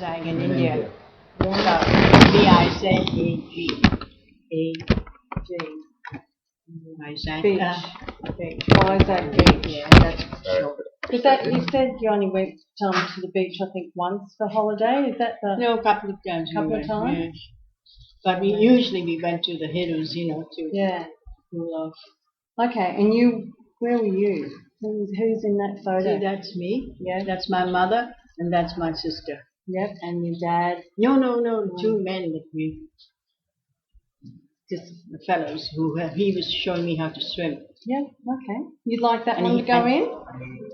Vizag in India. V-I-Z-A-G. A-G. Vizag. Beach. Vizag Beach. Yeah, that's short. Is that, you said you only went to the beach, I think, once for holiday? Is that the... No, a couple of times. Couple of times? Yeah. But usually we went to the hills, you know, to cool off. Okay, and where were you? Who's in that photo? See, that's me. Yeah. That's my mother, and that's my sister. Yep, and your dad? No, two men with me. Just the fellows who he was showing me how to swim. Yeah, okay. You'd like that one to go in?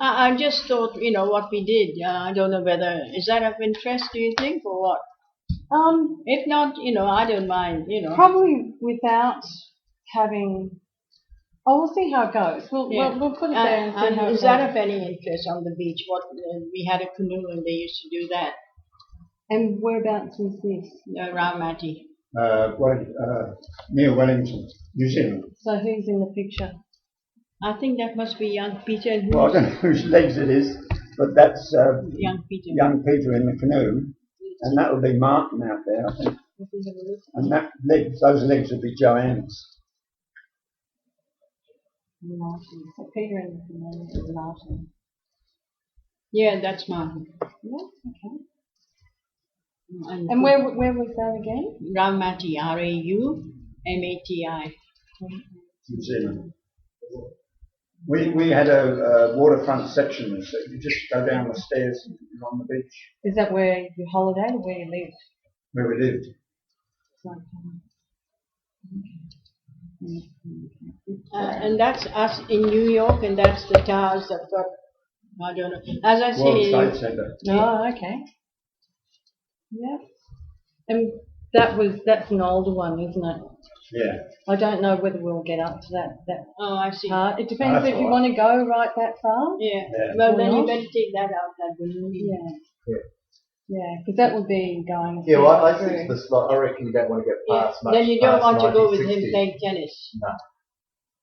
I just thought, you know, what we did. I don't know whether, is that of interest, do you think, or what? If not, you know, I don't mind, you know. Probably without having... Oh, we'll see how it goes. We'll put it there and see how it goes. Is that of any interest on the beach? We had a canoe and they used to do that. And whereabouts was this? Around Matty. Near Wellington, New Zealand. So who's in the picture? I think that must be young Peter. And well, I don't know whose legs it is, but that's young Peter. Young Peter in the canoe, and that would be Martin out there, I think. And those legs would be Joanne's. Martin. So Peter in the canoe is Martin. Yeah, that's Martin. Yeah, okay. And where was that again? Raumati, R-A-U-M-A-T-I. New Zealand. We had a waterfront section, so you just go down the stairs and you're on the beach. Is that where you holidayed or where you lived? Where we lived. And that's us in New York, and that's the towers that got, I don't know. As I say, World Trade Center. Oh, okay. Yeah. And that's an older one, isn't it? Yeah. I don't know whether we'll get up to that oh, I see. part. It depends if you want to go right that far. Yeah. Well, then you better take that out, that will Yeah. Yeah, because that would be going. Yeah, well, I think this. I reckon you don't want to get past. Yeah. Then you don't want to go with him playing tennis. No.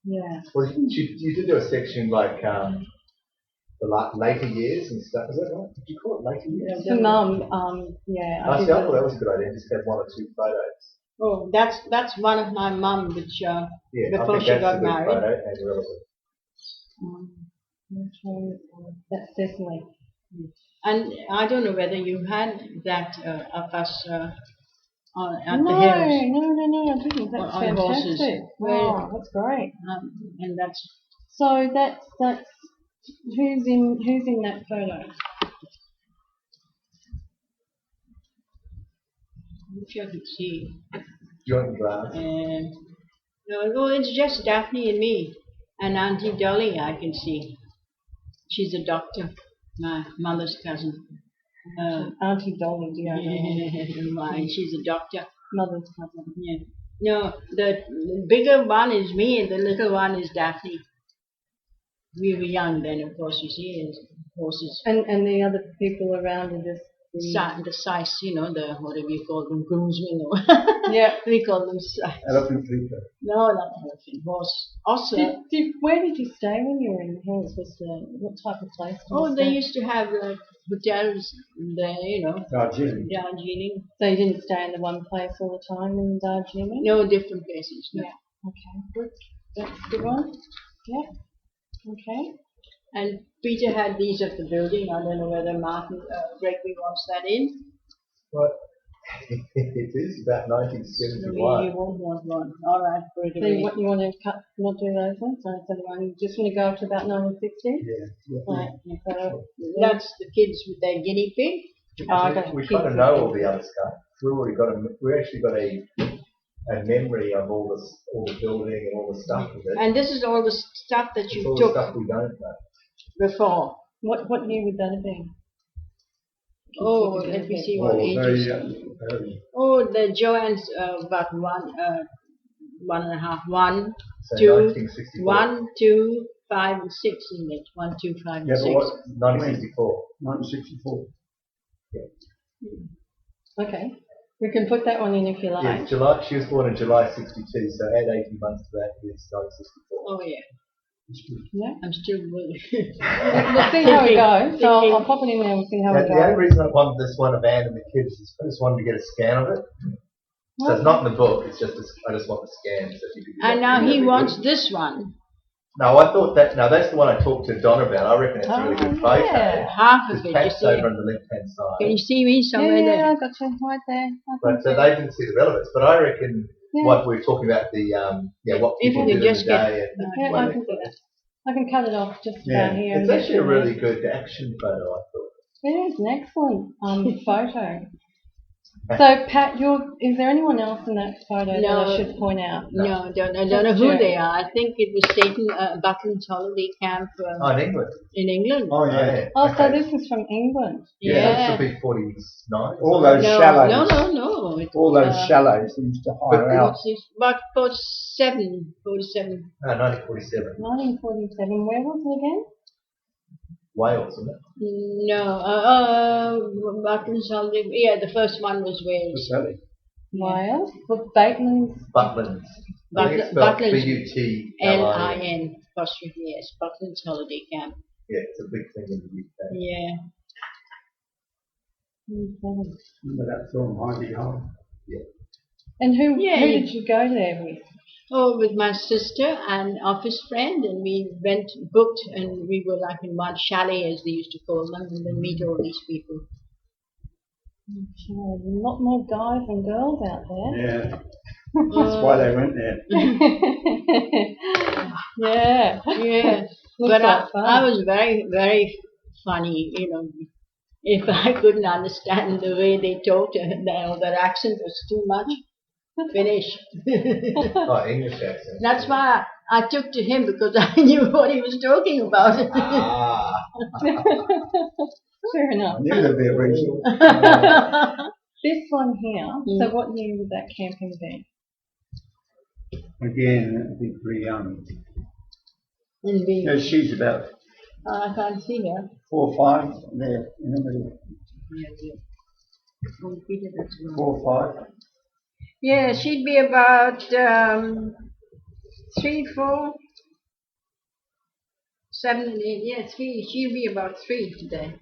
Yeah. Well, you did do a section like the later years and stuff. Is that right? Did you call it later years? For Mum, yeah. I thought that was a good idea. Just have one or two photos. Oh, that's one of my mum, which before she got married. Photo and that's definitely. And I don't know whether you had that of us at the hills. No, I didn't. That's on horses. fantastic. Wow, that's great. And that's. So that's who's in that photo? Which I could see. joint glass. No, it's just Daphne and me. And Auntie Dolly, I can see. She's a doctor, my mother's cousin. Auntie Dolly, yeah. She's a doctor. Mother's cousin. Yeah. No, the bigger one is me and the little one is Daphne. We were young then, of course, you see, and horses. And the other people around are just the size, you know, the whatever you call them, groomsmen or yeah, we call them size. Elephant sleeper. No, not elephant, horse. Also, where did you stay when you were in the hills? What type of place? They used to have like hotels there, you know. Darjeeling. Darjeeling. So you didn't stay in the one place all the time in Darjeeling? No, different places. No. Yeah. Okay, good. That's a good one. Yeah. Okay. And Peter had these at the building. I don't know whether Martin Gregory wants that in. Well, it is about 1971. You won't want one. All right, put it So away. what you want to cut? Not do those ones. So you just want to go up to about 1960. Yeah. Right. So that's the kids with their guinea pig. We kind of know all the other stuff. We actually got a memory of all the building and all the stuff of it. And this is all the stuff that you all took the stuff we don't know. Before. What year would that have been? Oh, let me see what age. Oh, the Joanne's about 1.5, 1, So 2, 1964. 1, 2, 5, and 6, isn't it? 1, 2, 5, and 6. 1964. 1964. Yeah. Okay. We can put that one in if you like. Yeah, she was born in July 62, so add 18 months to that is 1964. Oh, yeah. Yeah. I'm still We'll see how it goes. So I'll pop it in there and we'll see how it The only goes. reason I wanted this one, of Anne and the kids, is I just wanted to get a scan of it. So it's not in the book. It's just I just want the scan. So if you could do And that, now that'd he be wants good. this one. No, I thought that. No, that's the one I talked to Donna about. I reckon it's a really good photo. Yeah. Half of Because it, you Pat's see. over on the left-hand Can you side. see me somewhere Yeah, there? I got you right there. But so they didn't see the relevance. But I reckon what we're talking about, the what If people you do could in just the day. And Yeah, when I they can do put that. it. I can cut it off just about here. It's and actually a get really good action photo, I thought. It is an excellent photo. So, Pat, is there anyone else in that photo that I should point out? No, I don't know who they are. I think it was taken Buckland's holiday camp In England. in England. Oh, yeah. Oh, so this is from England. Yeah, this would be 49. All those shallows. No. All those shallows they used to hire out. It's about 47. 1947. 1947. Where was it again? Wales, wasn't it? No, Buckland's holiday. Yeah, the first one was Wales. Really? Wales. But Bateman's. Buckland's. I think it's spelled Butlin apostrophe S. Buckland's holiday camp. Yeah, it's a big thing in the UK. Yeah. Remember that film, Heidi Ho? Yeah. And who Yeah, did you go there with? Oh, with my sister and office friend, and we went, booked, and we were like in one chalet, as they used to call them, and then meet all these people. Okay, a lot more guys and girls out there. Yeah. That's why they went there. Yeah. Yeah. But I was very, very funny, you know. If I couldn't understand the way they talked, their accent was too much. Finish. English accent. That's why I took to him, because I knew what he was talking about. Fair enough. I knew there'd be a reason. This one here. So what year would that camping be? Again, it'd be pretty young. And No, she's about I can't see her. 4 or 5 there in the middle. Oh, Peter, that's wrong. 4 or 5. Yeah, she'd be about 3, 4, 7, and 8. Yeah, 3. She'll be about 3 today.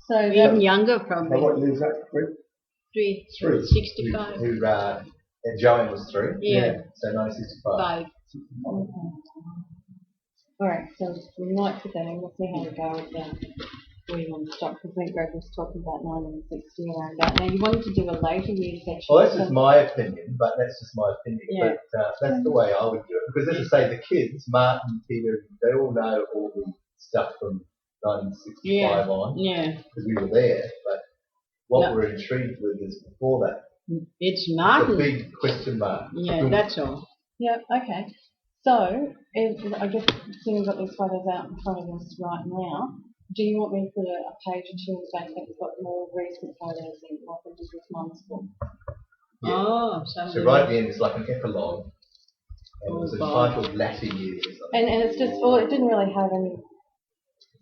So Even younger, probably. So what year is that? 3. 3. 65. And Joanne was 3? Yeah. So 1965. 5. Okay. All right, so we might put that in. We'll see how we go with that. We want to stop because I think Greg was talking about 1960 around that. Now you wanted to do a later year section. Well, that's just my opinion, but that's just my opinion. Yeah. But that's the way I would do it. Because as I say, the kids, Martin, Peter, they all know all the stuff from 1965 on. Yeah. Because we were there. But what we're intrigued with is before that. It's Martin. It's a big question mark. Yeah, that's all. Yeah, okay. So, I guess seeing we've got these photos out in front of us right now, do you want me to put a page or two in the back that's got more recent photos in, like I did with Mum's book? Yeah. Oh, so right at the end it's like an epilogue. And it was God. entitled Latter Years or something. And it's just, well, it didn't really have any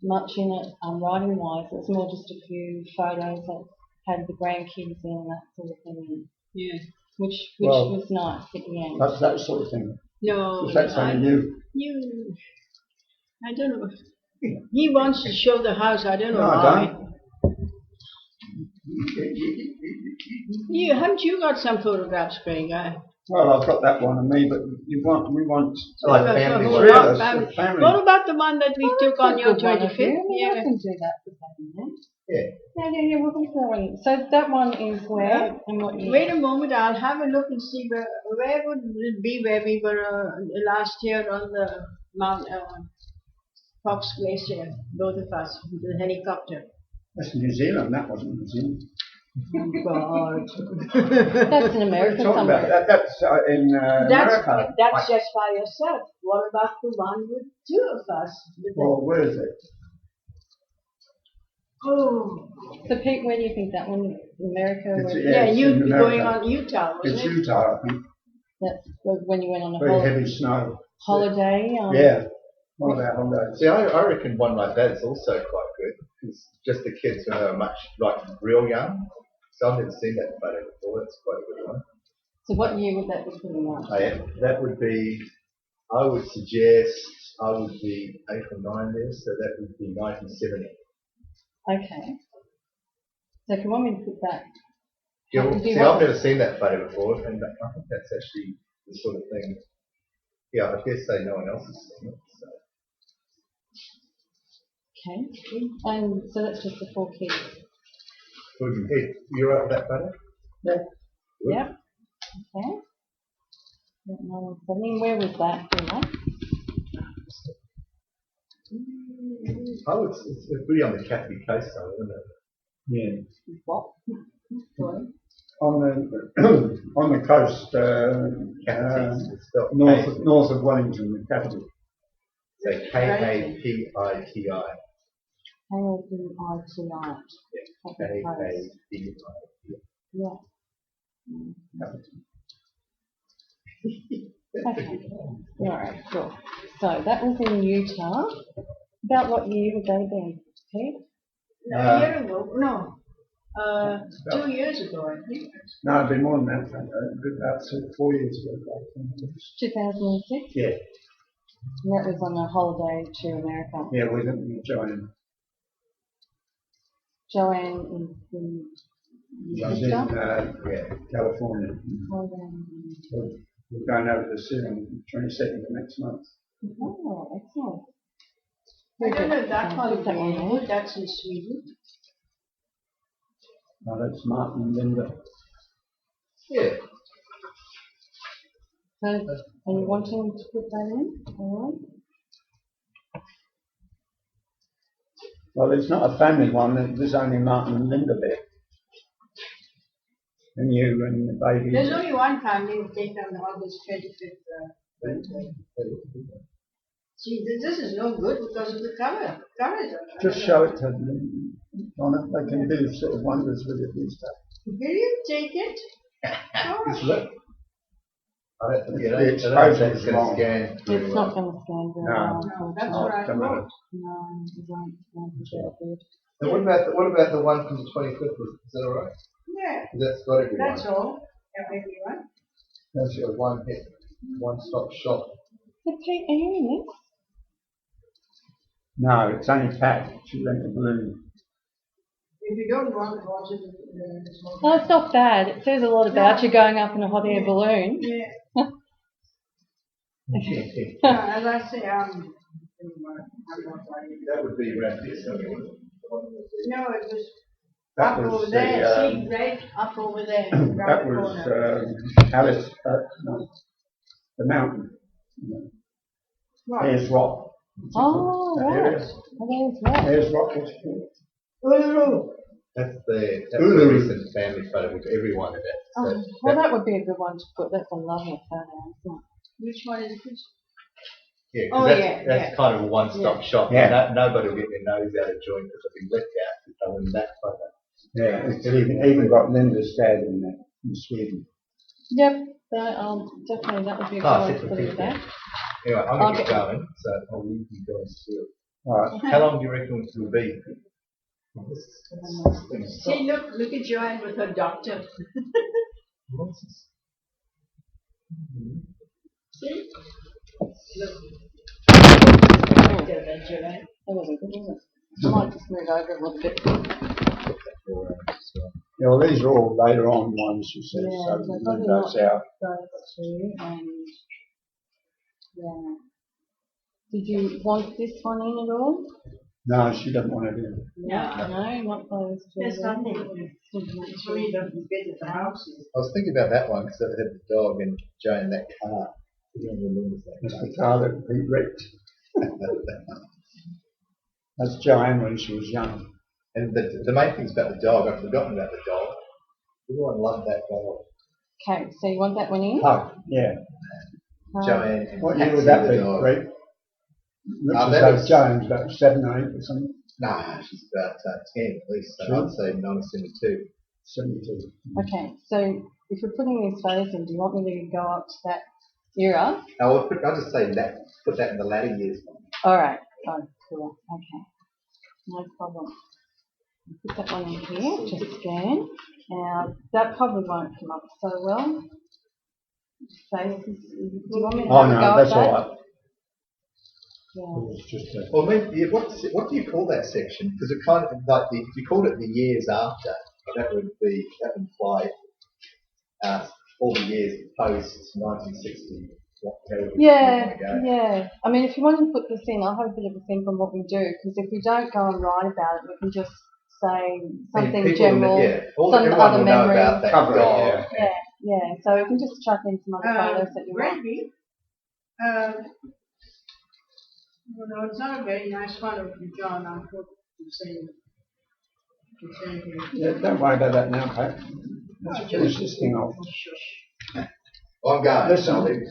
much in it writing wise. It's more just a few photos that had the grandkids in and that sort of thing. Yeah. Which Well, was nice at the end. That's that sort of thing. No, If that's something new. I don't know. He wants to show the house. I don't know No, I why. don't. Haven't you got some photographs, Craig? Well, I've got that one of me, but we want Like family three of photos. us, family. What about the one that we took on your 25th? Yeah, I can do that for family. Yeah. We'll do that one. So that one is where and what year? Wait a moment, I'll have a look and see where would it be where we were last year on the Mount Fox Glacier, both of us, with the helicopter. That's New Zealand. That wasn't New Zealand. Oh God! That's in America Talking somewhere. about that's in America. That's just by yourself. What about the one with 2 of us? Well, where is it? Oh. So Pete, where do you think that one? America? It's, Where, Yeah, it's you in going America. on Utah, wasn't It's it? Utah, I think. that was when you went on a Very heavy snow. holiday. Yeah, one of our holidays. See, I reckon one like that is also quite good. It's just the kids when they were much, like, real young. So I've never seen that photo before. That's quite a good one. So what year would that be putting on? That would be, I would suggest I would be 8 or 9 there, so that would be 1970. Okay. So if you want me to put that, Yeah, well, do you see, want- I've never seen that photo before, and I think that's actually the sort of thing. Yeah, I guess say no one else has seen it. So. okay. And so that's just the 4 kids. Well, you're right with that photo? Yeah. Good. Yep. Okay. 1970. Where was that? Do you know? Oh, it's really on the Catholic coast, though, isn't it? Yeah. What? Sorry. On the on the coast, It's spelled north of Wellington, the capital. So Kapiti. K-A-B-I-T-I. Kapiti. Yeah. Okay. All right, cool. So that was in Utah. About what year would they be, Pete? A year ago, no. 2 years ago, I think. No, it'd be more than that. About 4 years ago. I think. 2006? Yeah. And that was on a holiday to America. Yeah, we didn't join. Joanne in She's in California. We're going over to see them 22nd of next month. Oh, excellent. I don't know if that one Put that one is there. good. That's in Sweden. No, that's Martin and Linda. Yeah. So, are you wanting to put that in? All right. Well, it's not a family one. There's only Martin and Linda there. And you and the baby. There's only one family who take on August 25th birthday. See, this is no good because of the cover. Covers are. Just show it to them. Donna. They can do sort of wonders with it these days. Will you take it? Just look. I don't think The it's exposure's going wrong. to scan very It's well. not going to scan very No. well. That's Oh, what I come on. thought. No, it won't scan very good. And what about the one from the 25th? Is that alright? Yeah, That's got everyone. that's all. Everyone. That's your one-stop shop. So, Pete, are you in this? No, it's only Pat. She went to balloon. If you don't want to watch it, it's not. No, it's not bad. It says a lot about you going up in a hot air balloon. Yeah. That As I say, I'm not worried. would be around here somewhere. No, it was That up over was there. the, See, right up over there. that Round the was corner. Alice. No, the mountain. What? There's Rock. Oh, That right. area. Oh, there's that. There's Rock. It's called. Uluru. That's the Uluru. recent family photo with everyone in it. So Oh, well, that would be a good one to put. That's a lovely photo, isn't it? Which one is this? yeah, 'cause Oh, that's, yeah, that's yeah. kind of a one-stop shop. Yeah. Nobody will get their nose out of joint because they've been left out if they win that photo. Yeah, it's even got Linda's dad in there in Sweden. Yep. So, definitely that would be a good Ah, one fit to for put in 50. there. Anyway, I'm going to Okay. get going, so I'll leave you guys to it. All right. How long do you reckon it will be? See, look at Joanne with her doctor. See? Look. Joanne. That wasn't good, was it? I might just move over a little bit. Yeah, well, these are all later on ones, you see, Yeah, so so when probably those not out. those two, and yeah. Did you want this one in at all? No, she doesn't want it in. No, not those two. There's then. nothing. It's really the bit of the house. I was thinking about that one because it had the dog and Joe in that car. Everyone remembers That's that the car that he wrecked. car. That's Joanne when she was young. And the main thing's about the dog. I've forgotten about the dog. Everyone loved that dog. Okay, so you want that one in? Oh, yeah. Joanne and What year Patsy would that the be, dog. Greg? Looks as that though was- Joan's about 7 or 8 or something. Nah, she's about 10 at least. So Sure. I'd say 1972. 72. Okay, so if we're putting these photos in, do you want me to go up to that era? I'll just say that. Put that in the latter years. All right. Oh, cool. Okay. No problem. Put that one in here to scan. Now, that probably won't come up so well. Faces. Do you want me to Oh, have a no, go that's at that? all right. It was just a, Well, maybe, what do you call that section? Because it kind of like if you called it the years after, that would imply all the years post 1960. Yeah. I mean, if you want to put this in, I'll have a bit of a think on what we do, because if we don't go and write about it, we can just say something general, some other memories. About that Cover it, dog. Yeah. So we can just chuck in some other photos that you want. Randy, it's not a very nice photo of you, John. I hope the same. yeah, don't worry about that now, Pat. Let's finish this thing off. I'm going. Listen, I'll leave it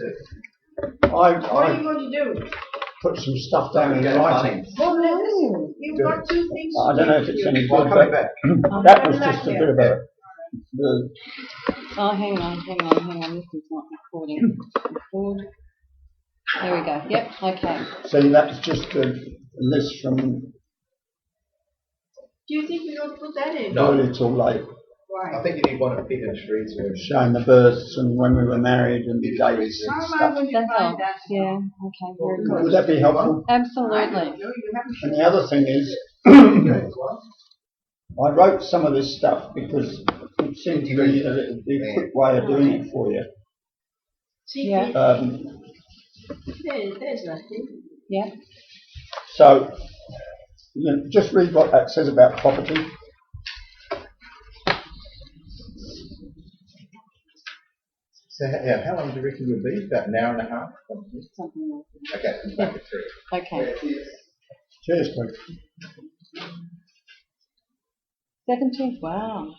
to What are you I going to do? put some stuff down in writing. Well, listen, you've got two things. I don't know if it's any Well, good, coming but back. that was just a bit of a. Oh, hang on. This is not recording. Record. There we go. Yep. Okay. See, that's just a list from Do you think you're going to put that in? No. early till late, Why? I think you need one of Peter Street's words. showing the births and when we were married and the dates and How am I stuff. going to That find helps. that? Yeah. Okay. Very good. Would that be helpful? Absolutely. No, you haven't And shown the other thing is, I wrote some of this stuff because it seemed to me that it would be a quick way of doing it for you. See, Yeah. there's nothing. Yeah. So, just read what that says about property. So, yeah, how long do you reckon you'll be? About an hour and a half? Something like Okay, come back at 3. that. Okay. Cheers, Pete. 17th. Wow.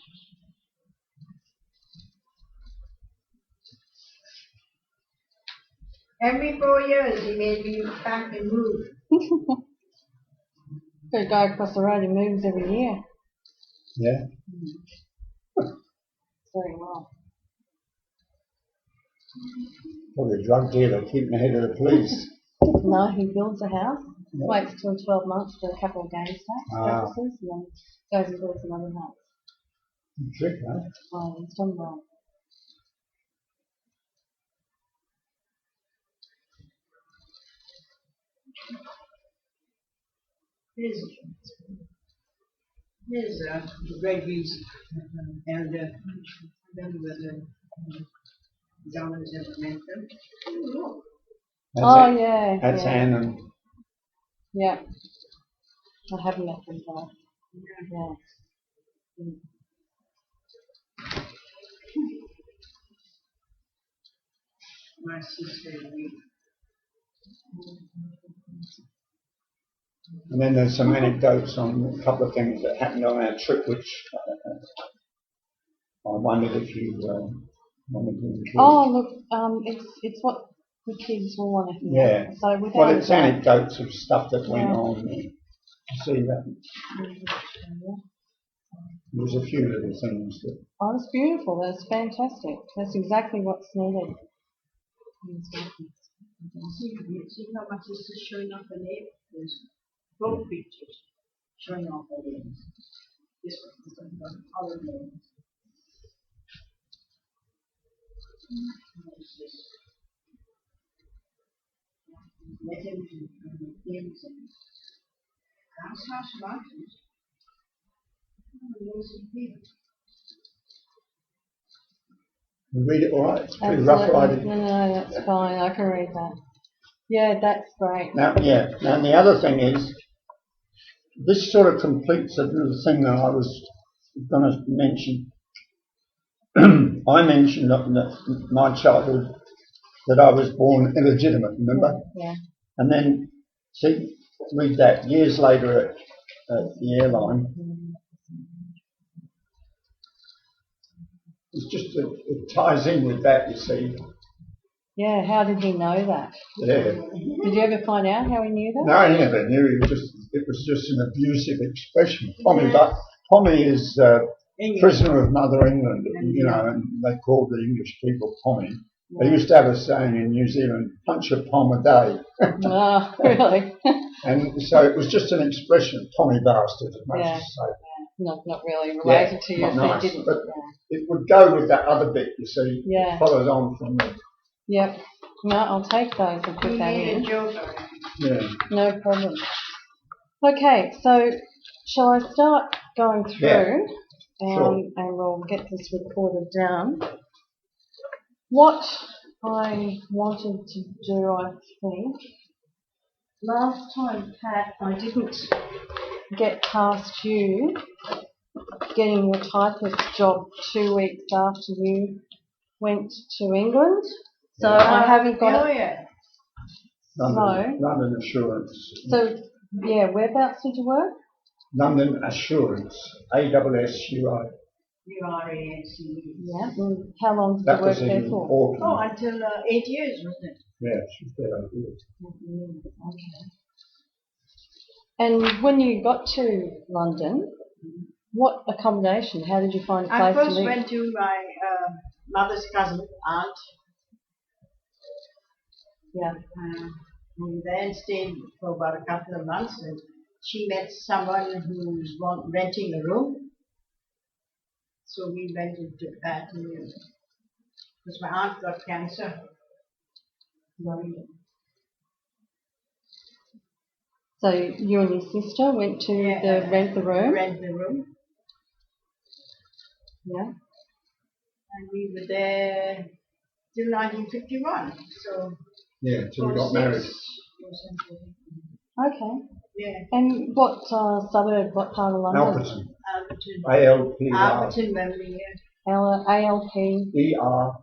Every 4 years he made me pack and move. Good guy across the road, he moves every year. Yeah. Very well. Probably a drug dealer keeping ahead of the police. No, he builds a house, Yeah. waits till 12 months for a couple of games tax Ah. purposes, and then goes and builds another house. Trick, eh? Oh, he's done well. Here's Gregory's elder. I don't know whether Donna's ever met them. Oh, That's Oh, it. yeah. That's yeah. Anne and Yeah. I haven't met them though. Yeah. Mm. my sister and me. And then there's some anecdotes on a couple of things that happened on our trip, which I wondered if you wanted to include. Oh, look, it's what the kids will want to hear. Yeah. So without Well, it's a doubt- anecdotes of stuff that went Yeah. on. You see that? There was a few little things that. Oh, that's beautiful. That's fantastic. That's exactly what's needed. See how my sister's showing off her nails? There's both pictures showing off her nails. This one, all the nails. Met him in games and house mountains. You read it all right? It's pretty rough Absolutely. riding. No, that's fine. I can read that. Yeah, that's great. Now, yeah. Now, the other thing is, this sort of completes a little thing that I was going to mention. I mentioned that my childhood that I was born illegitimate, remember? Yeah. And then, see, read that years later at the airline. It's just, it ties in with that, you see. Yeah, how did he know that? Yeah. Did you ever find out how he knew that? No, he never knew. It was just an abusive expression. Tommy is prisoner of Mother England, you know, and they called the English people Tommy. They used to have a saying in New Zealand, punch a pom a day. Oh, really? And so it was just an expression, Tommy bastard, as much as say. Not really related to you if not he nice, didn't. but it would go with that other bit, you see. Yeah. It follows on from the. Yep. No, I'll take those and put He that made a in. joke on it. Yeah. No problem. Okay, so shall I start going through? Yeah. Sure. And we'll get this recorded down. What I wanted to do, I think, last time, Pat, I didn't get past you getting your typist job 2 weeks after you went to England. So I haven't got it. Yeah. London Assurance. So, yeah, whereabouts did you work? London Assurance. ASSUI. URANC. Yeah. And how long did That you work was there in for? Auckland. Oh, until 8 years, wasn't it? Yeah, she's there 8 years. Okay. And when you got to London, what accommodation? How did you find a I place to first live? went to my mother's cousin, aunt, Yeah. and then stayed for about a couple of months. And she met someone who was renting a room. So we went into that because my aunt got cancer. Right. So you and your sister went to rent the room? Rent the room. Yeah. And we were there till 1951. So Yeah, until we got married. Okay. Yeah. And what suburb, what part of London? Alperton. Alberton. ALPR. Alberton, Wembley, yeah. ALP. ERTLN.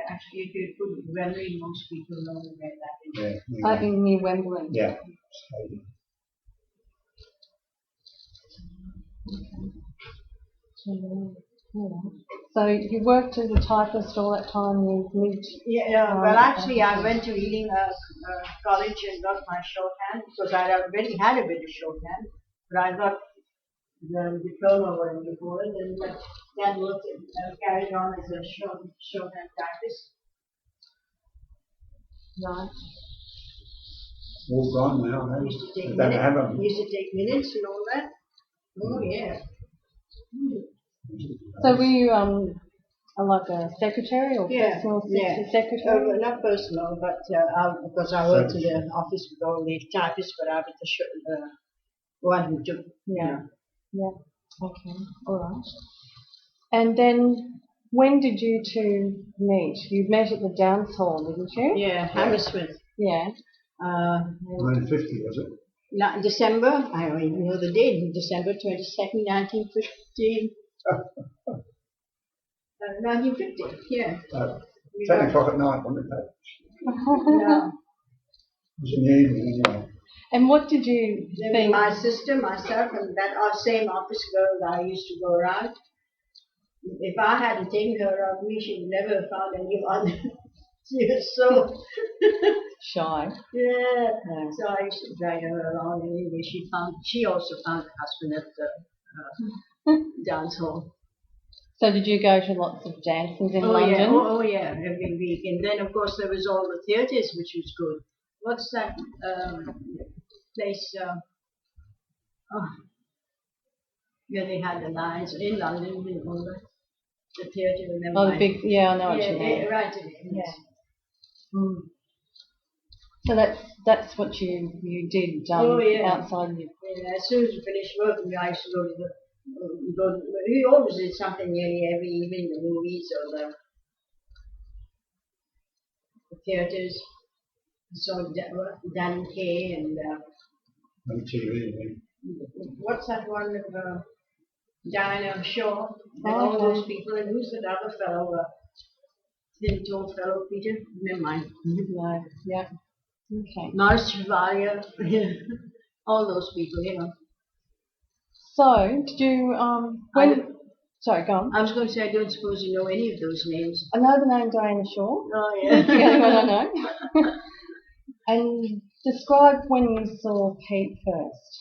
Actually, if you put Wembley, most people know where that is. Yeah. In New Wembley. Yeah. So you worked as a typist all that time you lived? Yeah, well, actually, I went to Ealing College and got my shorthand because I already had a bit of shorthand, but I got the diploma whatever you call it, and then worked carried on as a shorthand typist. Right. All gone now. Used to take They don't have minutes. them. Used to take minutes and all that. Oh yeah. So were you like a secretary or Yeah, personal yeah. secretary? Not personal, but because I worked in the office with all the typists, but I was the one who took. Yeah. Yeah. Okay. All right. And then when did you two meet? You met at the dance hall, didn't you? Yeah, Hammersmith. Yeah. 1950, was it? December, I don't even know the date, December 22nd, 1950. 1950, yeah. 10 o'clock at night, wasn't it? Yeah. It was in the evening, anyway. And what did you think? My sister, myself, and that same office girl that I used to go around. If I hadn't taken her of me, she would never have found anyone. She was so Shy. yeah. Yeah. So I used to drag her along, and anyway, she also found a husband at the dance hall. So did you go to lots of dances in Oh London? yeah, oh yeah, every week. And then of course there was all the theatres, which was good. What's that place? Where they had the lines in London and all that. The theatre, remember? Oh, the big, yeah, I know what you Yeah, mean. right. Yeah. Mm. So that's what you did outside of your... Yeah, as soon as we finished work, I used to go to we always did something nearly every evening, the movies or the theatres. So Dan Kay and On TV, what's that one of Diana Shaw and all those people, and who's that other fellow, thin tall fellow, Peter? Never mind. No, yeah. Okay. Mars Chevalier, all those people, you know. So, did you, sorry, go on. I was going to say, I don't suppose you know any of those names. I know the name Diana Shaw. Oh, That's the only one I know. And describe when you saw Pete first.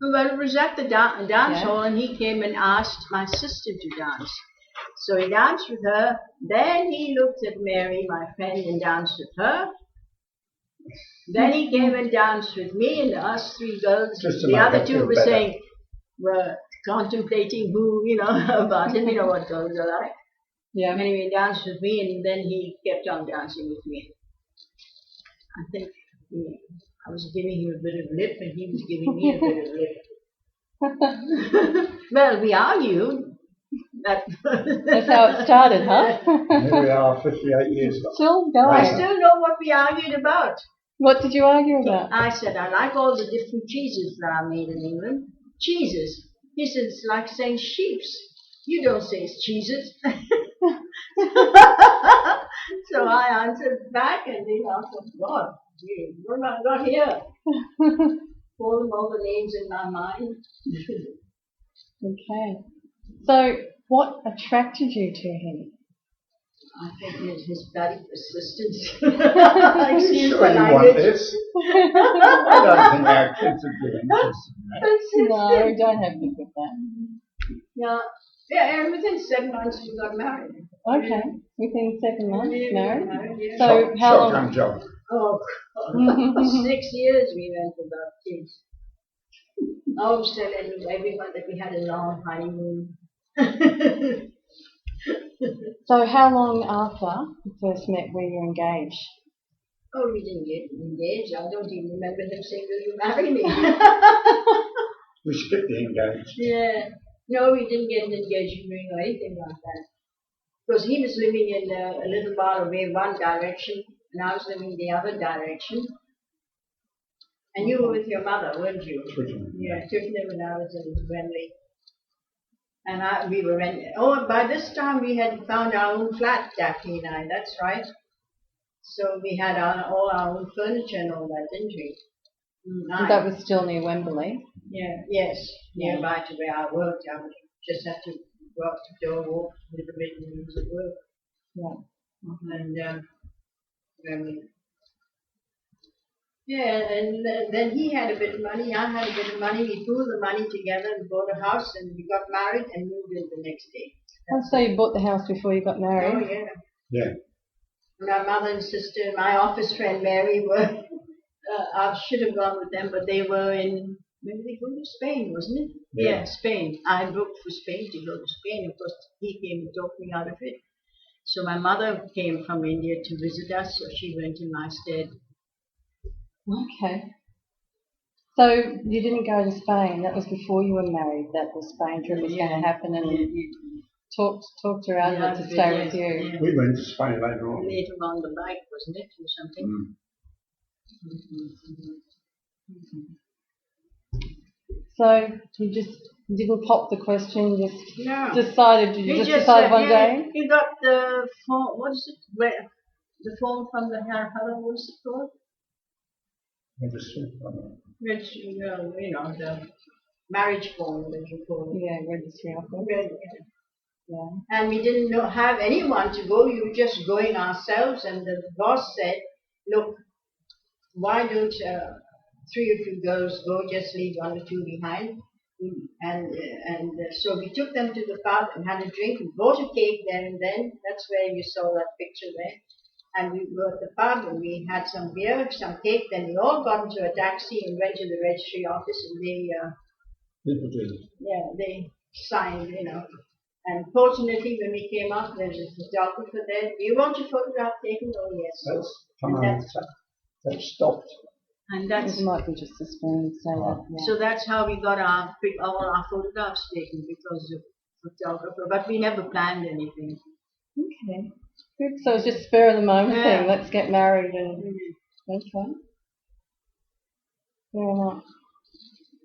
Well, it was at the dance hall, and he came and asked my sister to dance. So he danced with her. Then he looked at Mary, my friend, and danced with her. Then he came and danced with me and us three girls. The other two were contemplating who, about him, you know what girls are like. Yeah. And he danced with me, and then he kept on dancing with me. I think I was giving him a bit of lip, and he was giving me a bit of lip. Well, we argued. That's how it started, huh? Here we are, 58 years ago. Still I going. still know what we argued about. What did you argue about? I said, I like all the different cheeses that are made in England. Cheeses. He said, it's like saying sheeps. You don't say it's cheeses. So I answered back, and they answered, God, we're not here. Call them all the names in my mind. Okay. So, what attracted you to him? I think his bloody persistence. Are you Excuse sure the you want language. this? I don't think our kids would be interested in that. No, we don't have to with that. Yeah, and within 7 months we got married. Okay. Within 7 months, married? Yeah. So, how long? Shotgun job. Oh, God. 6 years we went without kids. I always tell everyone that we had a long honeymoon. So, how long after you first met were you engaged? Oh, we didn't get engaged. I don't even remember him saying, will you marry me? We skipped the engaged. Yeah. No, we didn't get an engagement ring or anything like that. Because he was living in a little while away one direction, and I was living the other direction. And you were with your mother, weren't you? Twickenham. Yeah, Twickenham, and I was in Wembley. And we were renting. Oh, by this time we had found our own flat, Daphne and I. That's right. So we had all our own furniture and all that, didn't we? That was still near Wembley. Yeah. Yes. Nearby to where I worked. I would just have to go up the door, walk a little bit, and use at work. Yeah. And then he had a bit of money, I had a bit of money. We pooled the money together and bought a house, and we got married and moved in the next day. So you bought the house before you got married? Oh, yeah. Yeah. My mother and sister, my office friend Mary were, I should have gone with them, but they were in, where did they go to? Spain, wasn't it? Yeah, Spain. I booked for Spain to go to Spain. Of course, he came and talked me out of it. So my mother came from India to visit us, so she went in my stead. Okay. So you didn't go to Spain. That was before you were married. That the Spain trip was going to happen, and you talked her out of it to stay with you. Yeah. We went to Spain later on. Later on the bike, wasn't it, or something? So you just didn't pop the question. You just No. decided. You just decided one day. He got the form. What is it? The form from the Harrow. What is it called? Registry. Which, the marriage form that you call it. Yeah, registry office. Yeah. And we didn't have anyone to go. We were just going ourselves. And the boss said, "Look, why don't 3 of you girls go? Just leave 1 or 2 behind." And so we took them to the pub and had a drink and bought a cake there and then. That's where you saw that picture there. And we were at the pub and we had some beer, some cake. Then we all got into a taxi and went to the registry office, and they signed, And fortunately, when we came up, there was a photographer there. "Do you want your photograph taken?" "Oh, yes." That stopped. And that's It might be just a spoon. so that's how we got all our photographs taken, because of photographer. But we never planned anything. Okay. Good. So it's just spur of the moment thing. Let's get married and okay. Fair enough.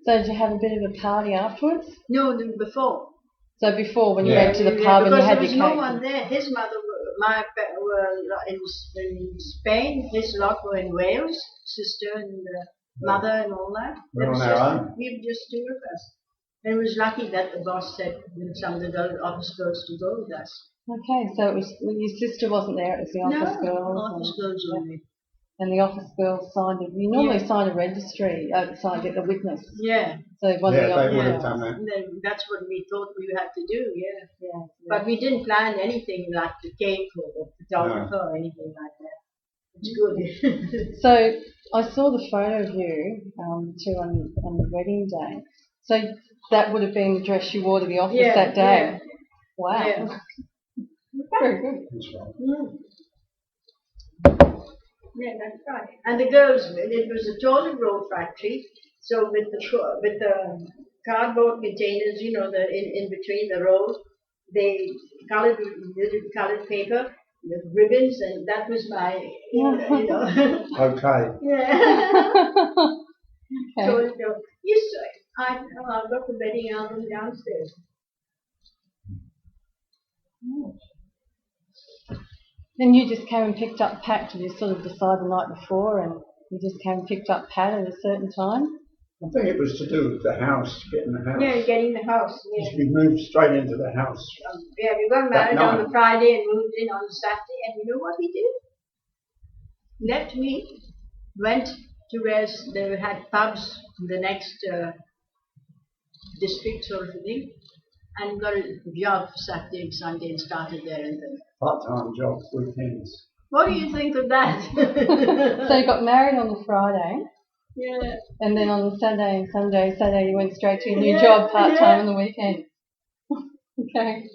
So did you have a bit of a party afterwards? No, before. So before, when you went to the pub and you had your cake. Because there was no one there. His mother, were in Spain. His lot were in Wales. Sister and mother and all that. We're on our own. We were just 2 of us. And it was lucky that the boss said some of the office girls to go with us. Okay, so it was your sister wasn't there. It was the office girls. Office girls only. And the office girls signed it. You normally sign a registry, signed it, a witness. Yeah. So one of the they would have done that. That's what we thought we had to do, yeah. But we didn't plan anything like the cake or the photographer or anything like that. It's good. So I saw the photo of you too on the wedding day. So that would have been the dress you wore to the office that day. Yeah. Wow. Yeah. Very good. That's right. Yeah, that's right. And the girls, it was a toilet roll factory. So with the cardboard containers, you know, in between the rolls, they colored paper with ribbons, and that was my, you know. Okay. Yeah. Okay. So yes, I've got the wedding album downstairs. Then you just came and picked up Pat. Did you sort of decide the night before, and you just came and picked up Pat at a certain time? I think it was to do with the house, getting the house. Yeah, getting the house. Yeah. We moved straight into the house. Yeah, we got married on the Friday and moved in on the Saturday, and you know what he did? Left me, went to where they had pubs in the next district sort of thing, and got a job for Saturday and Sunday and started there and then. Part-time job, weekends. What do you think of that? So you got married on the Friday, Yeah. and then on the Saturday and Saturday you went straight to your new job part-time on the weekend. Okay.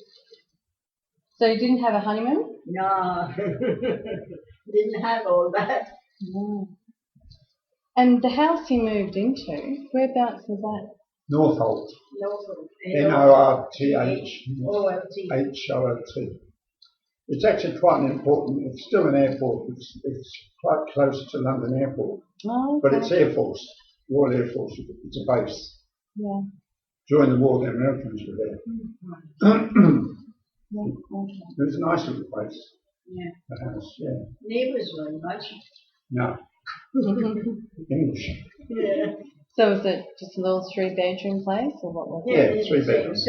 So you didn't have a honeymoon? No, didn't have all that. No. And the house you moved into, whereabouts was that? Northolt. Norfolk. Northholt. O-L-T. H-O-L-T. It's actually quite an important, it's still an airport, it's quite close to London Airport, Oh, but okay. it's Air Force, Royal Air Force, it's a base. Yeah. During the war, the Americans were there. Yeah, okay. It was a nice little place, Yeah. the house, yeah. Neighbours weren't much. No, English. Yeah. So was it just a little 3-bedroom place, or what was it? Yeah, 3 bedrooms.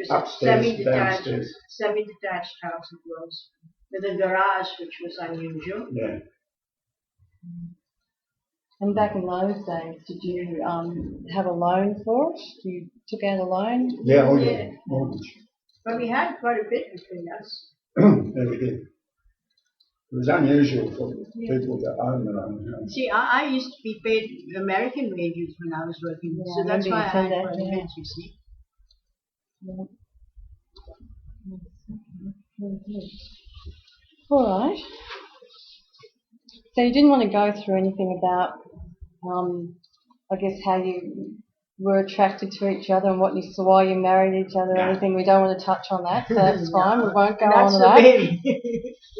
Upstairs, downstairs. Semi-detached house it was, with a garage, which was unusual. Yeah. And back in those days, did you have a loan for it? You took out a loan? Yeah, oh Yeah. yeah, mortgage. But we had quite a bit between us. There we did. It was unusual for people to own their own house. See, I used to be paid American wages when I was working, Yeah, so that's maybe why you I said had that, quite a yeah. bit, you see. All right. So you didn't want to go through anything about, I guess, how you were attracted to each other and what you saw, why you married each other, or No. anything. We don't want to touch on that, so that's fine. We won't go That's on the that. way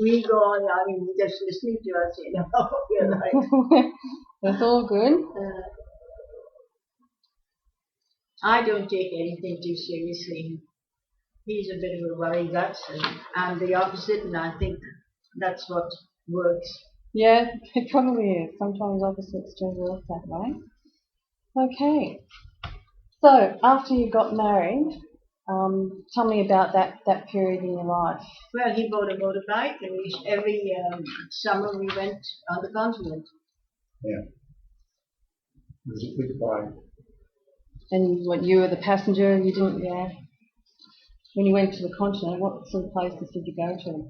we go on. I mean, just listening to us, you know, we're like, That's all good. I don't take anything too seriously. He's a bit of a worry guts, and I'm the opposite, and I think that's what works. Yeah, it probably is. Sometimes opposites do work that way. Okay. So after you got married, tell me about that period in your life. Well, he bought a motorbike, and every summer we went on the continent. Yeah. It was a big bike. And what, you were the passenger? You didn't, yeah. When you went to the continent, what sort of places did you go to?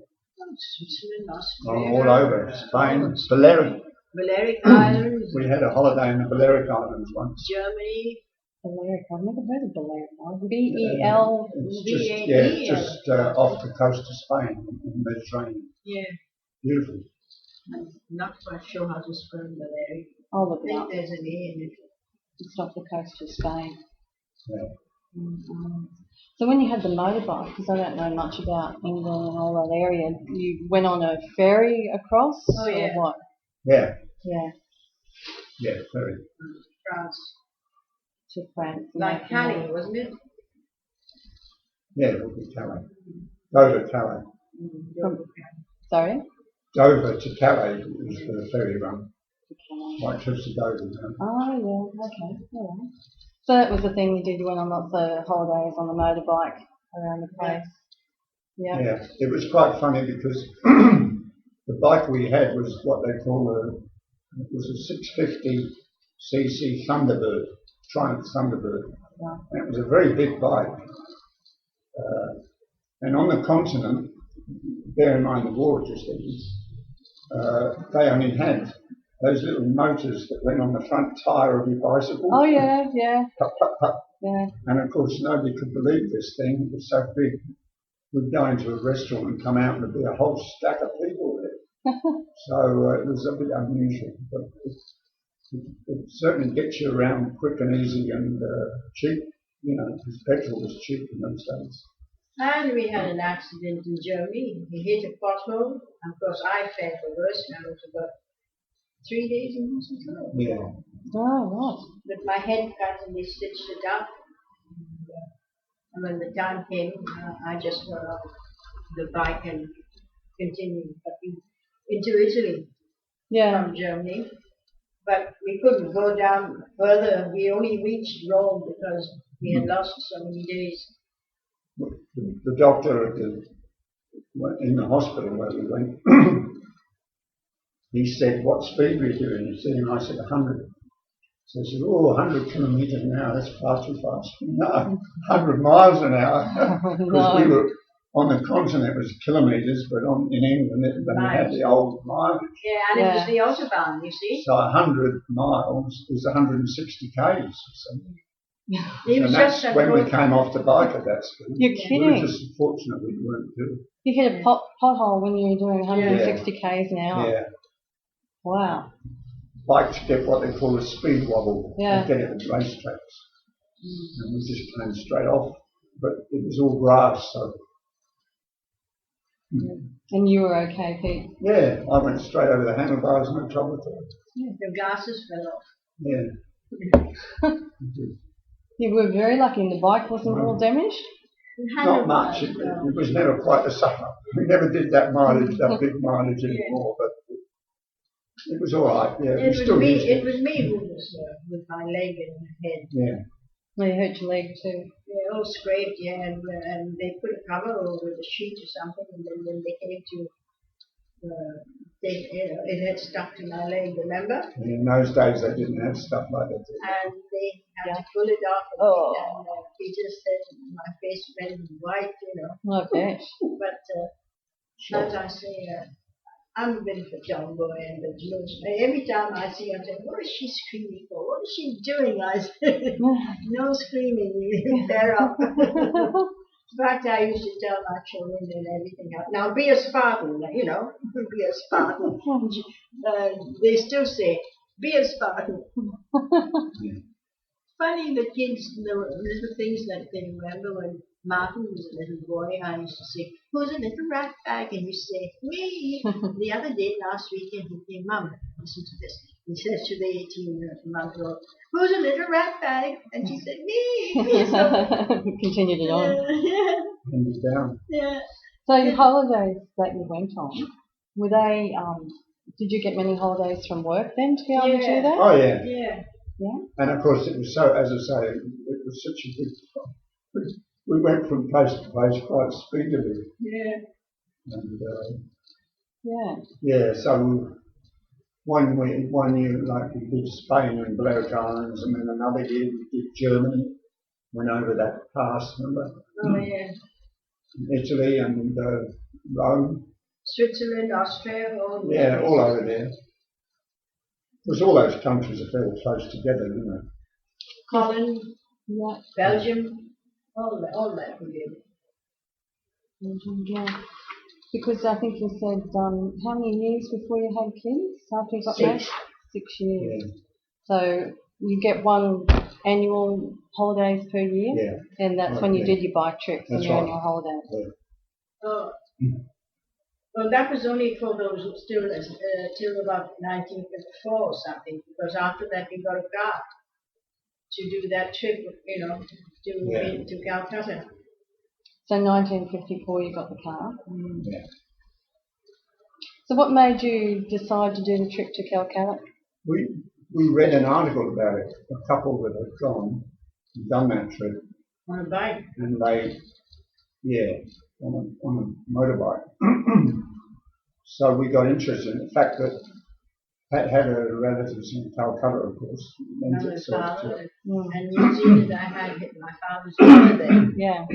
Switzerland, Oh, Australia, all over. Spain, Balearic. Balearic Islands, We had a holiday in the Balearic Islands once. Germany. Balearic. I've never heard of Balearic. B-E-L. It's just off the coast of Spain in the Mediterranean. Yeah, Beautiful. I'm not quite sure how to spell Balearic. I'll look I it up. think there's an A in it. It's off the coast of Spain. Yeah. So when you had the motorbike, because I don't know much about England and all that area, you went on a ferry across? Oh, yeah. Or what? Yeah. Yeah, Yeah, very. France. to France. Like Calais, wasn't it? Yeah, it would be Calais. Dover, Calais. Sorry? Dover to Calais was the ferry run. Like trips to Dover. Oh, yeah, okay, all right. So that was the thing you did, you went on lots of holidays on the motorbike around the place. Yeah. Yeah, it was quite funny because the bike we had was what they call it was a 650cc Thunderbird, Triumph Thunderbird. Right. And it was a very big bike. And on the continent, bear in mind the war just ended, they only had those little motors that went on the front tyre of your bicycle. Oh, yeah, yeah, Pup, pup, pup. yeah. And of course nobody could believe this thing, it was so big. we'd go into a restaurant and come out and there'd be a whole stack of people there. So it was a bit unusual, but it certainly gets you around quick and easy and cheap, because petrol was cheap in those days. And we had an accident in Germany. He hit a pothole. Of course, I felt the worst. I was about 3 days in hospital. Yeah. Oh, right. With my head cut and they stitched it up. And when the time came, I just got off the bike and continued into Italy from Germany. But we couldn't go down further. We only reached Rome because we had lost so many days. The doctor in the hospital where we went, he said, "What speed were you doing?" He said, and I said, 100. So he said, "Oh, 100 kilometres an hour, that's far too fast." No, 100 miles an hour. Because we were on the continent, it was kilometres, but in England, they had the old mileage. Yeah, and it was the Autobahn, you see. So 100 miles is 160 k's. So. And that's when we came off the bike at that speed. You're kidding. We were just fortunate we weren't too. You hit a pothole when you were doing 160 k's an hour. Yeah. Wow. Bikes get what they call a speed wobble. Yeah. They get it at racetracks. And we just came straight off. But it was all grass, so. And you were okay, Pete? Yeah, I went straight over the handlebars, no trouble at all. The glasses fell off. Yeah. You were very lucky, and the bike wasn't all damaged? Not much. It was never quite the same. We never did that mileage, that big mileage anymore, but it was all right. Yeah, it was me who was with my leg and my head. Yeah. Well, you hurt your leg too. Yeah, all scraped, yeah, and they put a cover over the sheet or something, and then when they came to, it had stuck to my leg, remember? And in those days they didn't have stuff like that. And they had to pull it off, and Peter said my face went white, I bet. But as I say, I'm a bit of a tomboy, and every time I see her, I say, "What is she screaming for? What is she doing?" I say, "No screaming, you bear up." In fact, I used to tell my children and everything else. Now, be a Spartan, be a Spartan. They still say, "Be a Spartan." Funny, the kids, the little things that they remember when Martin was a little boy. I used to say, "Who's a little rat bag?" And you say, "Me." The other day, last weekend, he came, "Mum, listen to this." He says to the 18-month-old, "Who's a little rat bag?" And she said, "Me." So, continued it on. And he's down. Yeah. So your holidays that you went on, were they? Did you get many holidays from work then to be able to do that? Oh yeah. Yeah. Yeah. And of course, it was so. As I say, it was such a big. We went from place to place quite speedily. Yeah. And yeah. So one year, like we did Spain and Balearic Islands, and then another year we did Germany. Went over that pass, remember? Oh yeah. Italy and Rome. Switzerland, Austria, all over there. Because all those countries are fairly close together, Holland, Yeah. Belgium, all that we did. Yeah. Because I think you said, how many years before you had kids after you got married? 6 years. Yeah. So you get one annual holidays per year? Yeah. And that's when you did your bike trips and your right. annual holidays? Yeah. Oh. Well, that was only for those till about 1954 or something, because after that we got a car to do that trip, to Calcutta. So 1954 you got the car? Yeah. So what made you decide to do the trip to Calcutta? We read an article about it, a couple that had done that trip. On a bike. And they, on a motorbike. So we got interested in the fact that Pat had her relatives in Calcutta, of course. And New Zealand, I had my father's brother there. Yeah.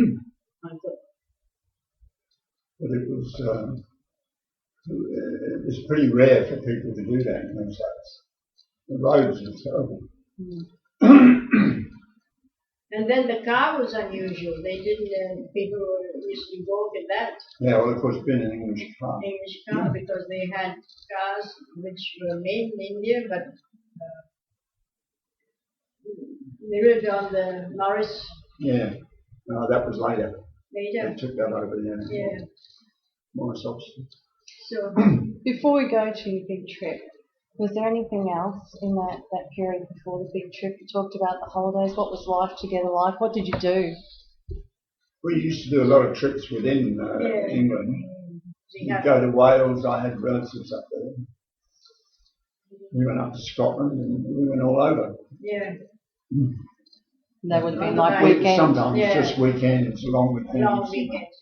But it was pretty rare for people to do that in those days. The roads were terrible. And then the car was unusual. They didn't, people used to balk at that Yeah, well, of course, being an English car. English car because they had cars which were made in India but mirrored on the Morris Yeah. No, that was later. They later. took that over there. Yeah. Morris Oxford. So Before we go to your big trip, was there anything else in that period before the big trip? You talked about the holidays. What was life together like? What did you do? We used to do a lot of trips within England. We'd go to Wales. I had relatives up there. We went up to Scotland and we went all over. yeah, They would have been like weekends. Sometimes just weekends, long weekends. long weekends,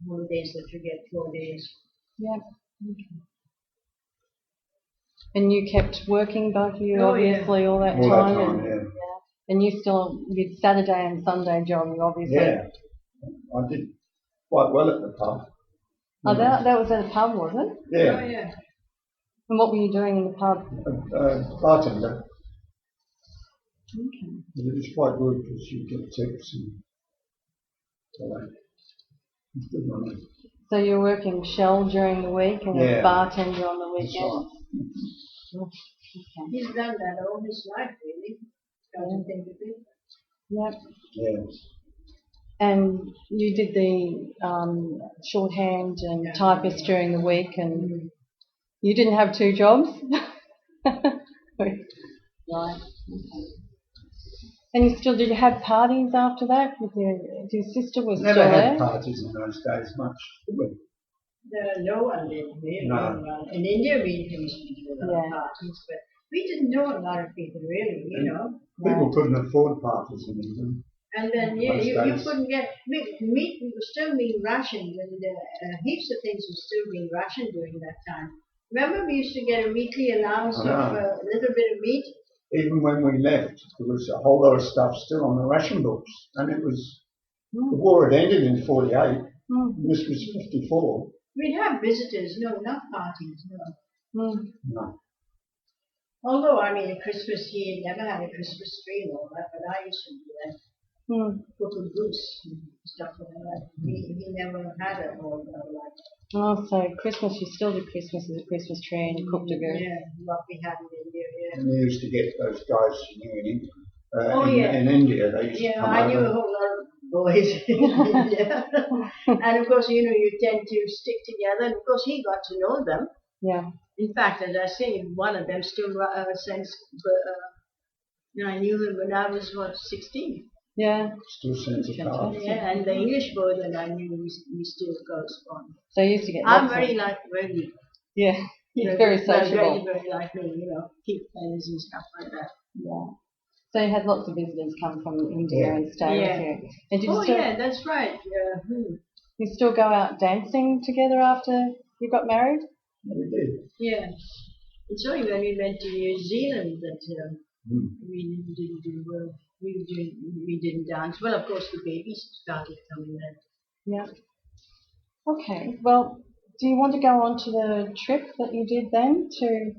the holidays that you get 4 days. Yeah. Okay. And you kept working, both of you, Oh, obviously, all that All time. that time, and, yeah. And you still did Saturday and Sunday job, you obviously. Yeah. I did quite well at the pub. Oh, that was at a pub, was it? Yeah. Oh, yeah. And what were you doing in the pub? Bartender. Okay. But it was quite good because you get tips and so on. It's good money. So you're working shell during the week and a bartender on the weekend? Right. Okay. He's done that all his life, really. Got to think of it. Yep. Yeah. And you did the shorthand and typist during the week, and you didn't have 2 jobs? Right. Okay. And did you have parties after that? With your sister was Never still had there? parties in those days much, did we? No one did, really. No. In India, we used to do a lot of parties, but we didn't know a lot of people, really, People couldn't afford parties in England. And then, Those you days. couldn't get, meat was still being rationed, and heaps of things were still being rationed during that time. Remember, we used to get a weekly allowance of a little bit of meat? Even when we left, there was a whole lot of stuff still on the ration books. And it was, the war had ended in 48. This was 54. We'd have visitors, not parties, no. No. Although, I mean, at Christmas, he had never had a Christmas tree and all that, but I used to do that. Cook a goose and stuff like that. He never had it all like that. Oh, so Christmas, you still did Christmas as a Christmas tree and you cooked a goose. Yeah, what we had in India, And we used to get those guys you knew in England. In India, they used to come I knew over. a whole lot of boys in India. And of course, you tend to stick together. And of course, he got to know them. Yeah. In fact, as I say, one of them still sends. I knew him when I was 16. Yeah. Still sends a card. Yeah, and the English boy that I knew, we still correspond. So you used to get I'm lots very of... Yeah. You're very Well, sociable. very like me, keep friends and stuff like that. Yeah. So you had lots of visitors come from India and stay with you. And did you still, That's right. You still go out dancing together after you got married? Yeah, we did. Yeah. It's only when we went to New Zealand that we didn't do well. We didn't dance. Well, of course, the babies started coming then. Yeah. Okay. Well, do you want to go on to the trip that you did then to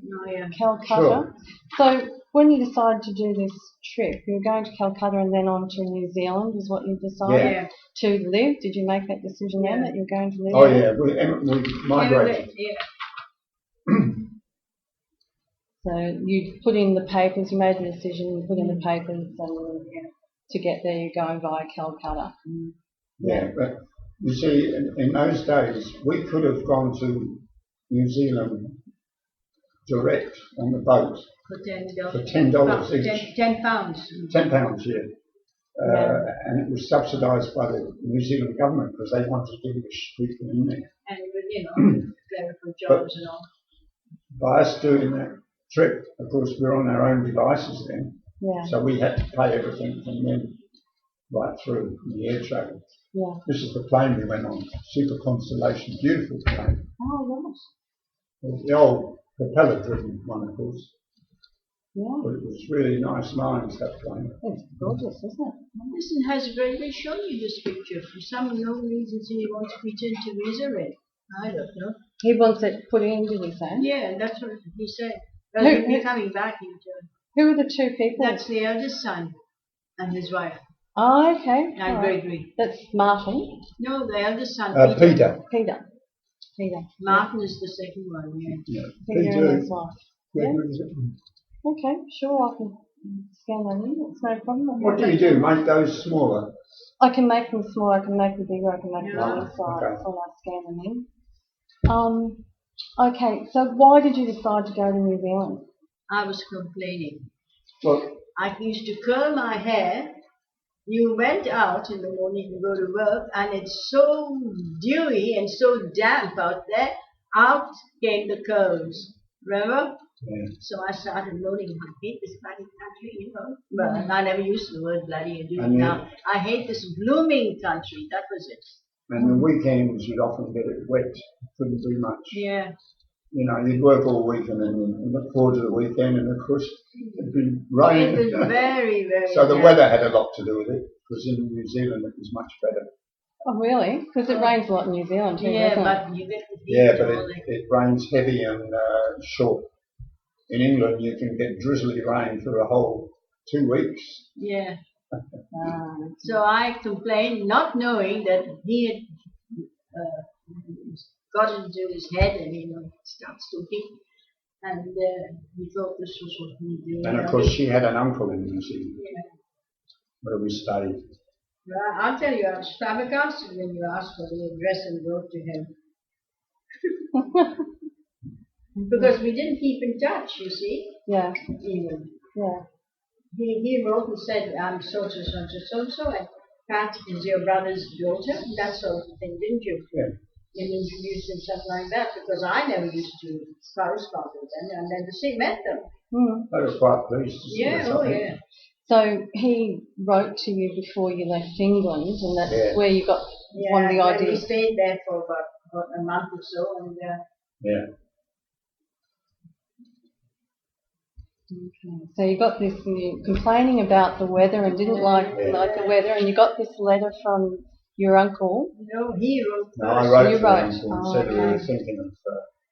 Calcutta? Sure. So when you decided to do this trip, you were going to Calcutta and then on to New Zealand is what you decided to live. Did you make that decision then that you were going to live there? Oh, yeah. We migrated. So you put in the papers, you made the decision, you put in the papers and to get there you're going via Calcutta. Yeah, but you see, in those days, we could have gone to New Zealand direct on the boat For $10 each. 10 pounds. £10, yeah. And it was subsidised by the New Zealand government because they wanted English people in there. And clerical jobs and all. By us doing that trip, of course, we're on our own devices then. Yeah. So we had to pay everything from them right through the air travel. Yeah. This is the plane we went on, Super Constellation, beautiful plane. Oh, yes. The old propeller-driven one, of course. Yeah. But it was really nice lines, that plane. It's gorgeous, isn't it? Listen, has Gregory shown you this picture? For some unknown reason, he wants me to resurrect. I don't know. He wants it put in, did he say? Yeah, that's what he said. Well, he'll be coming back into. Who are the 2 people? That's the eldest son. and his wife, Oh, okay. and All right. Gregory. That's Martin. No, the eldest son, Peter. Peter. Martin is the second one, yeah. Yeah. Peter and his wife. Gregory's it. Okay, sure, I can scan that in. It's no problem. What do you do? Make those smaller? I can make them smaller, I can make them bigger, I can make them Yeah. any size, Okay. so I scan them in. Okay, so why did you decide to go to New Zealand? I was complaining. Well, I used to curl my hair. You went out in the morning to go to work, and it's so dewy and so damp out there. Out came the curls. Remember? yeah. So I started moaning, I hate this bloody country, you know. Well, I never used the word bloody, I do And now. I hate this blooming country. That was it. And the weekends you'd often get it wet. Couldn't do much. Yeah. You know, you'd work all week and then you look forward to the weekend, and of course it'd be It raining. was very, very So the damp. weather had a lot to do with it, because in New Zealand it was much better. Oh, really? Because it rains a lot in New Zealand too, Yeah, doesn't it? but you get the heat Yeah, but and all that. it rains heavy and short. In England you can get drizzly rain for a whole 2 weeks. Yeah. Ah, So I complained, not knowing that he had got into his head and, you know, starts talking. And he thought this was what we do. And of course she had an uncle in New Zealand Yeah. where we stayed. Well, I'll tell you, I was flabbergasted when you asked for the address and wrote to him. Because we didn't keep in touch, you see. yeah, Even. yeah. He wrote and said, I'm so-and-so, and Pat is your brother's daughter, that sort of thing, didn't you? Yeah. And introduced and something like that, because I never used to correspond with them, and never met them. Mm. They were quite pleased to see Yeah, us, oh I think. yeah. So he wrote to you before you left England, and that's Yeah. where you got Yeah, one of the and we ideas. stayed there for about a month or so, and Yeah. Okay. So you got this, you complaining about the weather and didn't like the weather, and you got this letter from your uncle. no, he wrote No, I first. wrote You to wrote. them and Oh, said we were okay. thinking of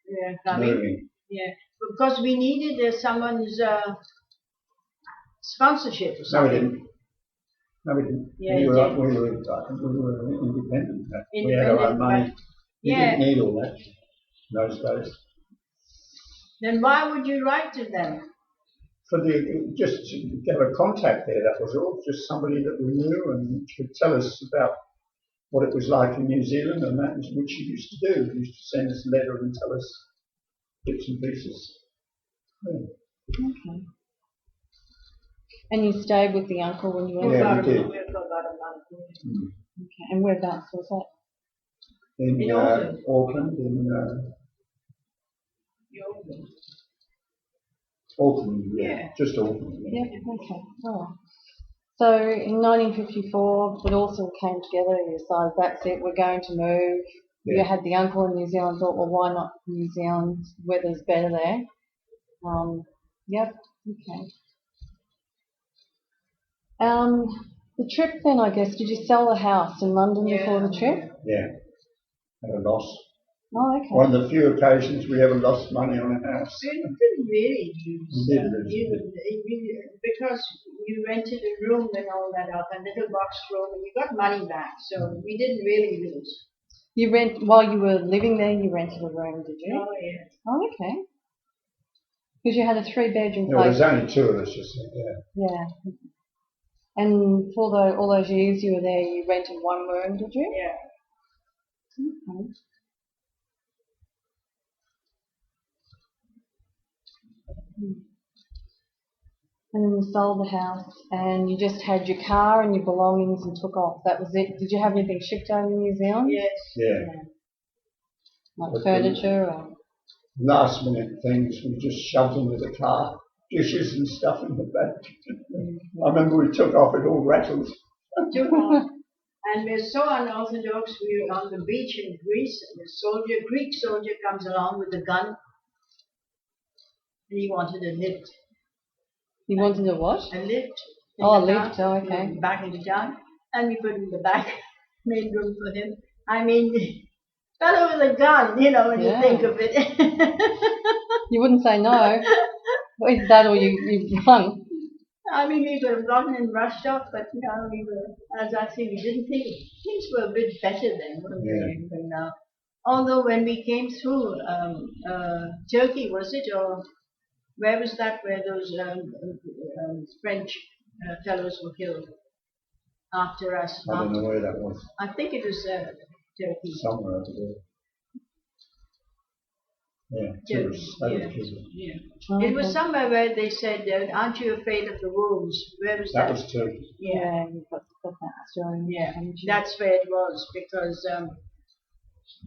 Yeah, coming. moving. Yeah, because we needed someone's sponsorship or No, we something. didn't. No, we didn't. Yeah, we, you were, did. we were independent. We had our Independent, own money. You yeah. didn't need all that in those days. Then why would you write to them? For just to get a contact there, that was all. Just somebody that we knew and could tell us about what it was like in New Zealand, and that was what she used to do. She used to send us a letter and tell us bits and pieces. Yeah. Okay. And you stayed with the uncle when you went. Yeah, we did. For about a month. Mm. Okay. And whereabouts was that? In In Auckland. Auckland, Auckland, Yeah. just Auckland. Yeah. Yep. Okay. Oh. So in 1954, it also came together. You decided that's it. We're going to move. You Yeah. had the uncle in New Zealand. Thought, well, why not New Zealand? Weather's better there. Yep. Okay. The trip then, I guess. Did you sell the house in London before the trip? Yeah, had a loss. Oh, okay. One of the few occasions we ever lost money on a house. So you didn't really lose. We did lose, Because you rented a room and all that up, a little box room, and you got money back. So we didn't really lose. You while you were living there. You rented a room, did you? Oh yeah. Oh, okay. Because you had a 3-bedroom There was place. only 2 of us, just yeah. Yeah. And for all those years you were there, you rented one room, did you? Yeah. Okay. And then you sold the house, and you just had your car and your belongings and took off. That was it. Did you have anything shipped over to New Zealand? Yes. Yeah. Like But furniture or? Last minute things we just shoved into the car, dishes and stuff in the back. I remember we took off, it all rattled. And we're so unorthodox. We were on the beach in Greece, and a Greek soldier comes along with a gun, and he wanted a lift. You wanted a what? A lift. Oh, a in the lift, car, oh, okay. Back into town, and we put him in the back, made room for him. I mean, fellow with a gun, you know, when Yeah. you think of it. You wouldn't say no. Well, either that or you run. I mean, we were rotten and rushed off, but no, we were, as I say, we didn't think things were a bit better then, weren't they, than now. Although when we came through Turkey, was it, or where was that, where those French fellows were killed after us? I don't know where that was. I think it was Turkey. Somewhere over there. Yeah, tourists. They were killed. Yeah. Okay. It was somewhere where they said, "Aren't you afraid of the wolves?" Where was that? That was Turkey. Yeah, You've got that story. yeah. That's where it was because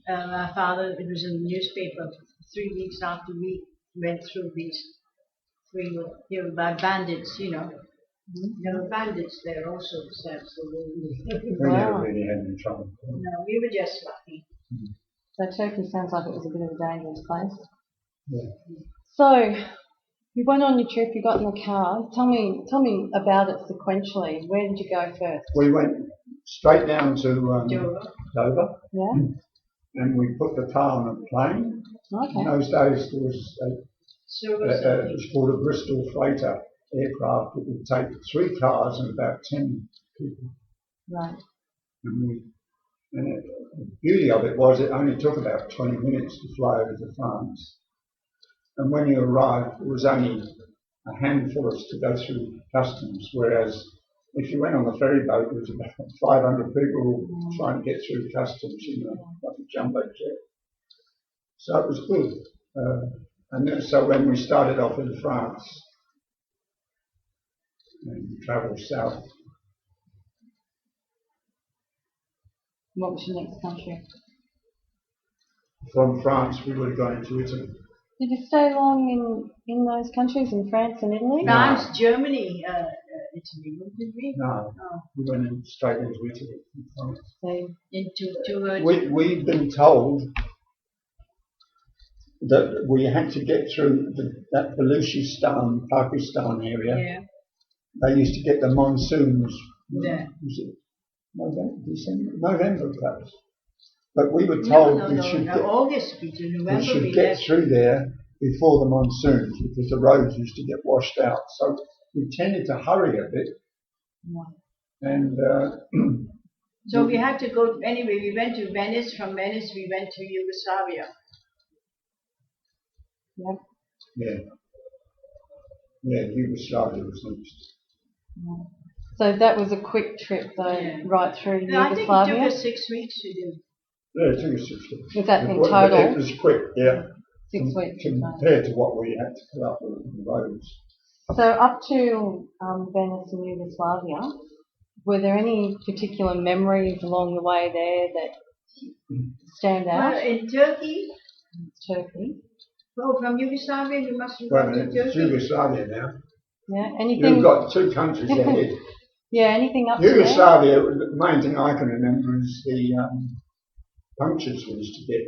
my father. It was in the newspaper 3 weeks after we went through these. We were killed by bandits. You know, there were bandits there also. So We Wow. never really had any trouble. no, we were just lucky. So Turkey sounds like it was a bit of a dangerous place. Yeah. So you went on your trip. You got in the car. Tell me about it sequentially. Where did you go first? We went straight down to Dover, Yeah. and we put the car on a plane. In Okay. those days, there was it was called a Bristol freighter aircraft. It would take 3 cars and about 10 people. Right. And the beauty of it was it only took about 20 minutes to fly over to France. And when you arrived, it was only a handful of us to go through customs, whereas if you went on the ferry boat, there was about 500 people trying to get through customs, like a jumbo jet. So it was good. And then, so when we started off in France and travelled south, What was your next country? from France we would have gone into Italy. Did you stay long in those countries, in France and Italy? France, Germany, Italy, did we? No, we went in straight into Italy from France. So, Into We've been told that we had to get through that Baluchistan, Pakistan area. yeah. They used to get the monsoons. Yeah. Was it November perhaps? But we were told August, Peter, we November should we get left. through there before the monsoons because the roads used to get washed out. So we tended to hurry a bit. And So we had to go, anyway, we went to Venice. From Venice we went to Yugoslavia. Yeah, Yugoslavia was next. So that was a quick trip, though, right through No, I think Yugoslavia? it took us 6 weeks to do. Yeah, it took us 6 weeks. Was that in But total? it was quick, yeah. 6 weeks. Compared to what we had to put up with on the roads. So up to Venice and Yugoslavia, were there any particular memories along the way there that stand out? Well, in Turkey, Turkey. well, from Yugoslavia you must have Well, gone to it's Turkey. Yugoslavia now. Yeah. Anything? You've got 2 countries ahead. Yeah. Anything up to there? Yugoslavia, the main thing I can remember is the punctures we used to get.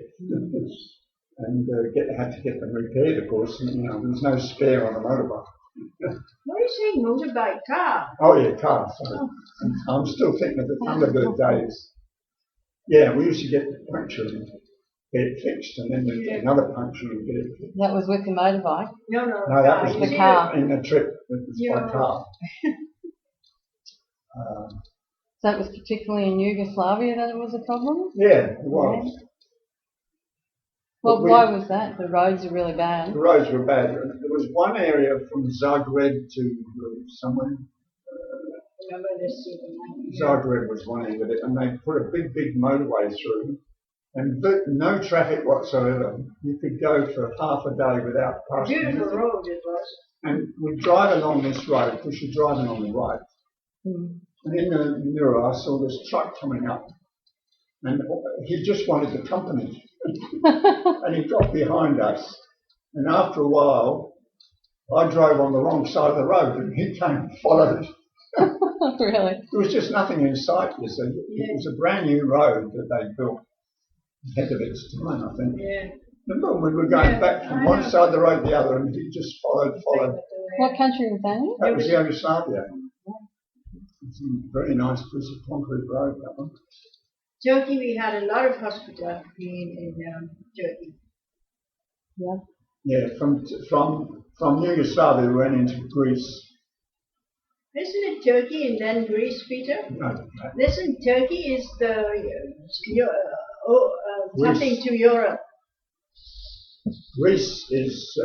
And had to get them repaired, of course. And, there was no spare on a motorbike. What are you saying, motorbike, car? Oh yeah, car. Sorry. I'm still thinking of the Thunderbird days. Yeah, we used to get the puncture and get it fixed, and then we'd get another puncture and get it fixed. That was with the motorbike. No, No, that was the car. in the trip. It was by car. So it was particularly in Yugoslavia that it was a problem? Yeah, it was. Yeah. Well, why was that? The roads are really bad. The roads were bad. There was one area from Zagreb to somewhere. Remember this? Zagreb was one end of it, and they put a big motorway through, and no traffic whatsoever. You could go for half a day without passing. Beautiful road it was. And we drive along this road, because you're driving on the right. And in the mirror, I saw this truck coming up, and he just wanted the company. And he got behind us, and after a while, I drove on the wrong side of the road, and he came and followed. Really? There was just nothing in sight, you see. It was a brand new road that they built ahead of its time, I think. Yeah. Remember when we were going back from one side of the road to the other, and he just followed. What country was that in? That was Yugoslavia. It's a very nice piece of concrete road, that one. Turkey, we had a lot of hospitality in Turkey. Yeah, from Yugoslavia we went into Greece, Isn't it Turkey and then Greece, Peter? No, no. Listen, Turkey is something Greece. to Europe. Greece is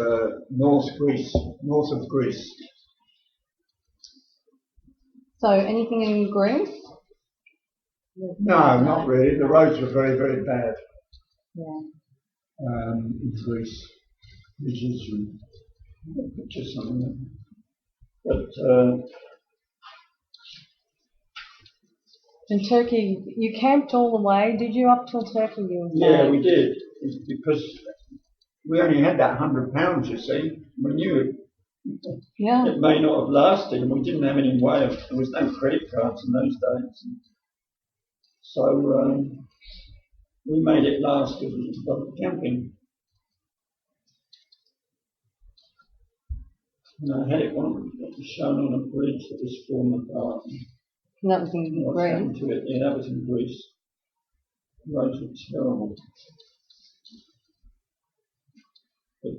north of Greece. So anything in Greece? No, not really. The roads were very, very bad Yeah. in Greece. Bridges and pictures something. But In Turkey, you camped all the way, did you, up to Turkey? You were yeah, saying? we did because we only had that £100. You see, we knew Yeah. it may not have lasted, and we didn't have any way of. There was no credit cards in those days, so we made it last with camping. And I had it shown on a bridge that was falling apart. And that was in What's happened Greece. to it? Yeah, that was in Greece. The roads were terrible. But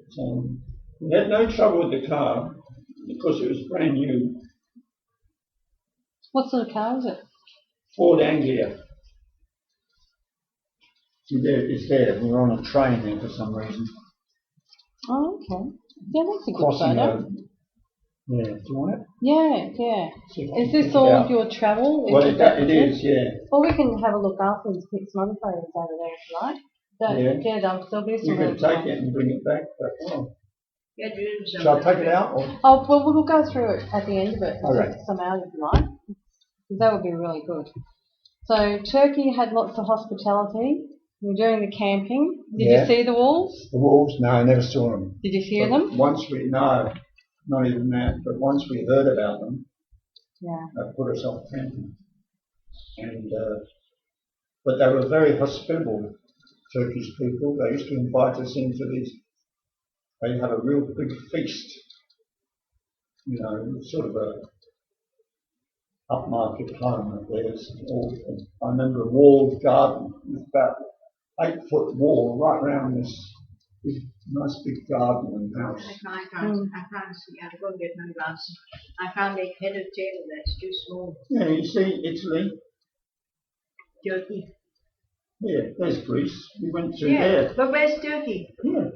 we had no trouble with the car because it was brand new. What sort of car was it? Ford Anglia. It's there. We were on a train there for some reason. Oh, okay. Yeah, that's a good Crossing photo. yeah, do you want it? Yeah, yeah. See if I Is can this pick it all out. of your travel? Well, Is that it is, yeah. Well, we can have a look afterwards, pick some other photos over there if you like. Yeah. There'll be some. You can really take good it and bring it back, but Yeah, doing shall I take it out? Or? Oh, well, we'll go through it at the end of it. Okay. Take some out if you like. Because that would be really good. So, Turkey had lots of hospitality. You were doing the camping. Did Yeah. you see the wolves? The wolves? No, I never saw them. Did you hear But them? Once we, no, not even that, but once we heard about them, Yeah. that put us off camping. And, but they were very hospitable, Turkish people. They used to invite us into these, they had a real big feast, you know, sort of a upmarket home of theirs. I remember a walled garden with about 8-foot wall right around this big, nice big garden and house. I can't see. I'll go and get my glasses. I can't make head or tail. That's too small. Yeah, you see Italy. Turkey. Yeah, there's Greece. We went through Yeah, there. but where's Turkey? Yeah.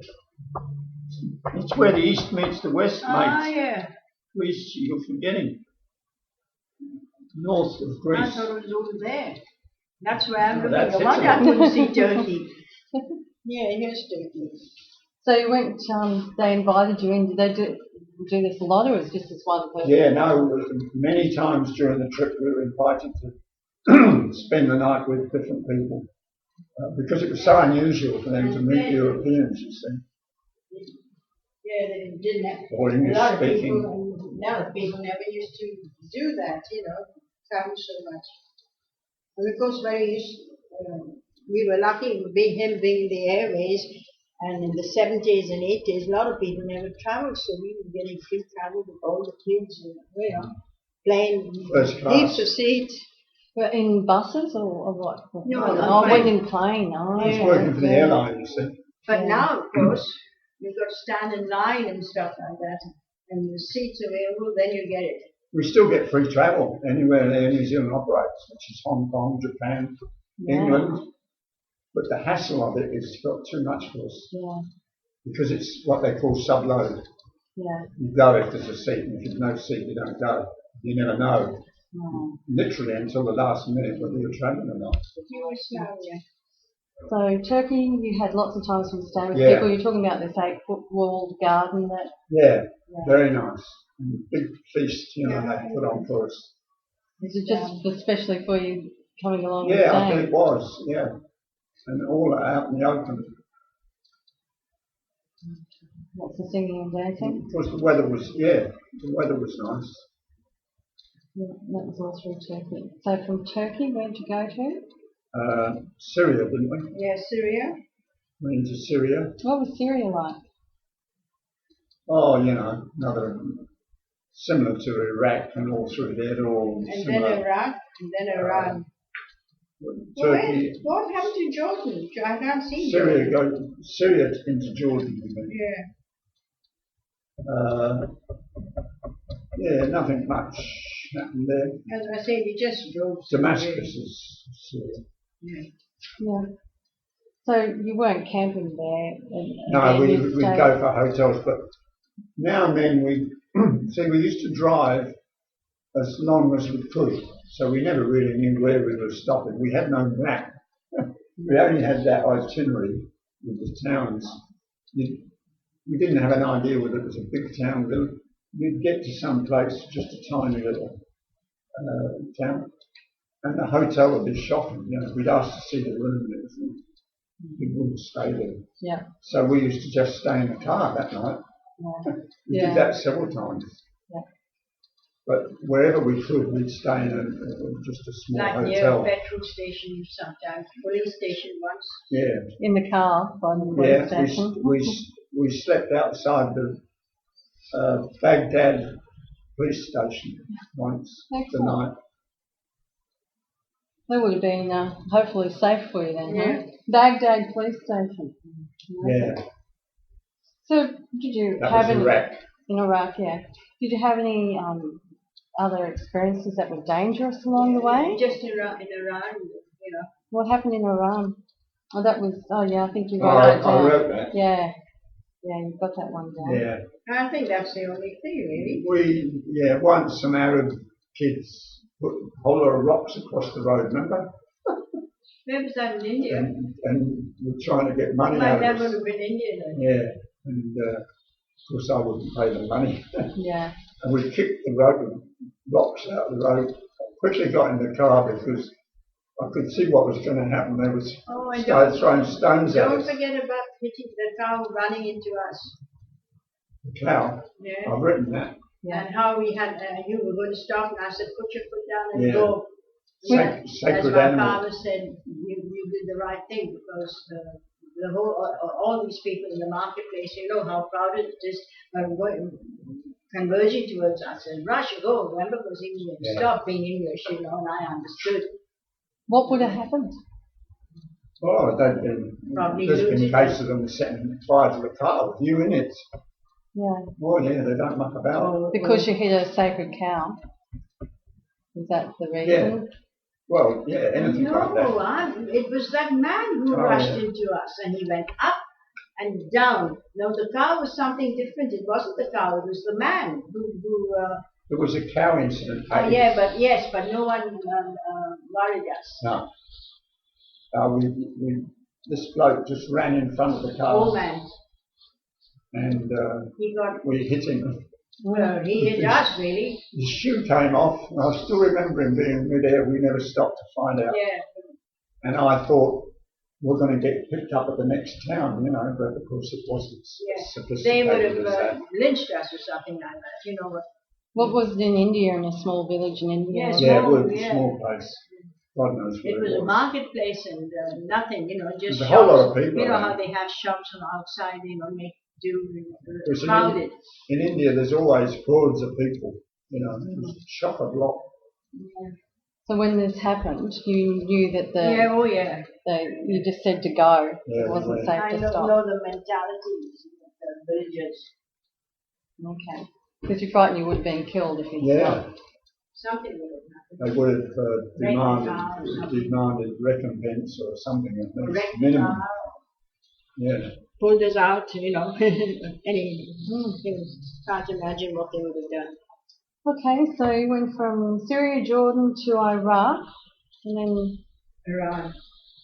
It's where the east meets the west, Ah, mate. yeah. Greece, you're forgetting. North of Greece. I thought it was over there. That's where I'm No, looking. that's No wonder I Italy. couldn't see Turkey. Yeah, here's Turkey. So you went, they invited you in. Did they do this a lot, or was it just this one person? Yeah, no, many times during the trip we were invited to spend the night with different people because it was so unusual for them to meet Europeans, you see, Yeah, they didn't have or a English lot of speaking. people never used to do that, you know, travel so much. And of course, we were lucky him being the airways, and in the 70s and 80s, a lot of people never traveled, so we were getting free travel with all the kids, and, you know, plane, First class. heaps of seats. But in buses or what? No, Oh, on I plane. went in plane. Oh, I was yeah, working for the yeah. airline, you see. But Yeah. now, of course, you've got to stand in line and stuff like that, and the seats available, then you get it. We still get free travel anywhere Air New Zealand operates, which is Hong Kong, Japan, Yeah. England. But the hassle of it is got too much for us Yeah, because it's what they call subload. yeah. You go if there's a seat, and if there's no seat, you don't go. You never know, No. literally until the last minute whether you're travelling or not. You always know, yeah. So Turkey, you had lots of times to stay with Yeah. people. You're talking about this 8-foot walled garden that. Yeah, Yeah. very nice. And the big feast, you know, they put on for us. Is it just especially for you coming along Yeah, I and think staying? it was, yeah. And all out in the open. Lots of singing and dancing. Because the weather was nice. Yeah, that was all through Turkey. So from Turkey, where'd you go to? Syria, didn't we? Yeah, Syria. Went into Syria. What was Syria like? Oh, you know, another similar to Iraq and all through there. They're all And similar. then Iraq, and then Iran. Turkey, What happened to Jordan? I can't see Syria, Jordan. Syria into Jordan. You mean. Yeah. Yeah, nothing much happened there. As I say, we just drove. Damascus is Yeah. Yeah. So you weren't camping there? no, again, we you stayed- go for hotels, but now and then we see we used to drive as long as we could, so we never really knew where we were stopping. We had no map. We only had that itinerary with the towns. We didn't have an idea whether it was a big town. We'd get to some place, just a tiny little town, and the hotel would be shocking. You know, we'd ask to see the room and everything. We wouldn't stay there. Yeah. So we used to just stay in the car that night. Yeah. We did that several times. Yeah. But wherever we could, we'd stay in just a small Like near hotel. a petrol station sometimes, police station once. Yeah. In the car by the police station? We slept outside the Baghdad police station once the Excellent. night. That would have been hopefully safe for you then, Yeah. huh? Baghdad police station. Yeah, So did you that have was any Iraq. in Iraq? Yeah. Did you have any other experiences that were dangerous along the way? Just in Iran, you know. What happened in Iran? Oh, that was. Oh, yeah. I think you Oh, wrote that I down. wrote that. Yeah. Yeah, you've got that one down. Yeah. I think that's the only thing, really. Once some Arab kids put a whole lot of rocks across the road, remember? Where was that in India? And we're trying to get money Might out that of would us. have been India then. Yeah, and of course I wouldn't pay the money. Yeah. And we kicked the rocks out of the road. I quickly got in the car because I could see what was going to happen. They was Oh, and started throwing stones at don't us. forget about hitting the cow running into us. The cow. Yeah. I've written that. Yeah. And how we had, you were going to stop, and I said, put your foot down and Yeah. go. Sacred As my animal. father said, you did the right thing because the whole, all these people in the marketplace, you know how crowded it is, are going, converging towards us. And rush, go, remember, because English, stop being English, you know, and I understood. What would have happened? Oh, there's been losing cases of them setting fire to the car with you in it. Yeah. Oh yeah, they don't muck about. Because you hit a sacred cow. Is that the reason? Well, yeah, anything like that. No, it was that man who Oh, rushed yeah. into us, and he went up and down. No, the cow was something different. It wasn't the cow; it was the man who. There was a cow incident. Yeah, but no one worried us. No. This bloke just ran in front of the car. Old man. And He got. we hit him. Well, he hit us really. His shoe came off, and I still remember him being in midair. We never stopped to find out. Yeah. And I thought we're going to get picked up at the next town, you know, but of course it wasn't Yes. They sophisticated would as that. have lynched us or something like that. You know what? What was it in India, in a small village in India? Yes. Yeah, it small, was a yeah. small place. God knows where It was a marketplace and nothing, you know, just There's a shops. whole lot of people You know around. how they have shops on the outside, you know, make do There's crowded. In India, there's always hordes of people, you know, it's chock a block. Yeah. So when this happened, you knew that Yeah, oh yeah. you just said to go. Yeah, It wasn't yeah. safe I to know, stop. know the mentalities of the villagers. Okay. Because you're frightened you would have been killed if you Yeah, stopped. Something would have they happened. would have Something. demanded recompense or something at least, Wrecked the minimum. car, Yeah. pulled us out, you know. Any, you know, can't imagine what they would have done. Okay, so you went from Syria, Jordan to Iraq, and then Iran.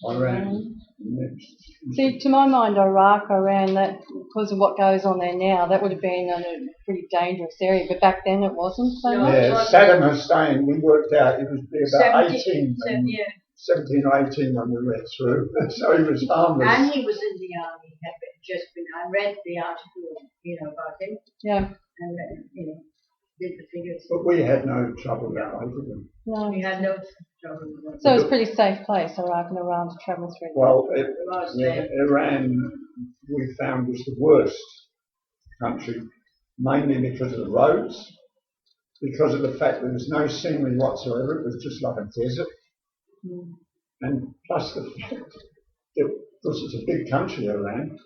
Iran next. see, to my mind, Iran, that because of what goes on there now, that would have been a pretty dangerous area. But back then, it wasn't so No. much. Yeah, Saddam Hussein, we worked out it was about 18, Yeah. 17 or 18 when we went through, so he was harmless. And he was in the army. Had just been. I read the article, you know, about him, Yeah. and you know, did the figures. But we had no trouble that way with him. No. We had no trouble with So it's a pretty safe place, Iraq and Iran, to travel through. Well, it. Iran we found was the worst country, mainly because of the roads, because of the fact there was no scenery whatsoever. It was just like a desert. And plus the fact that, because it's a big country, Iran,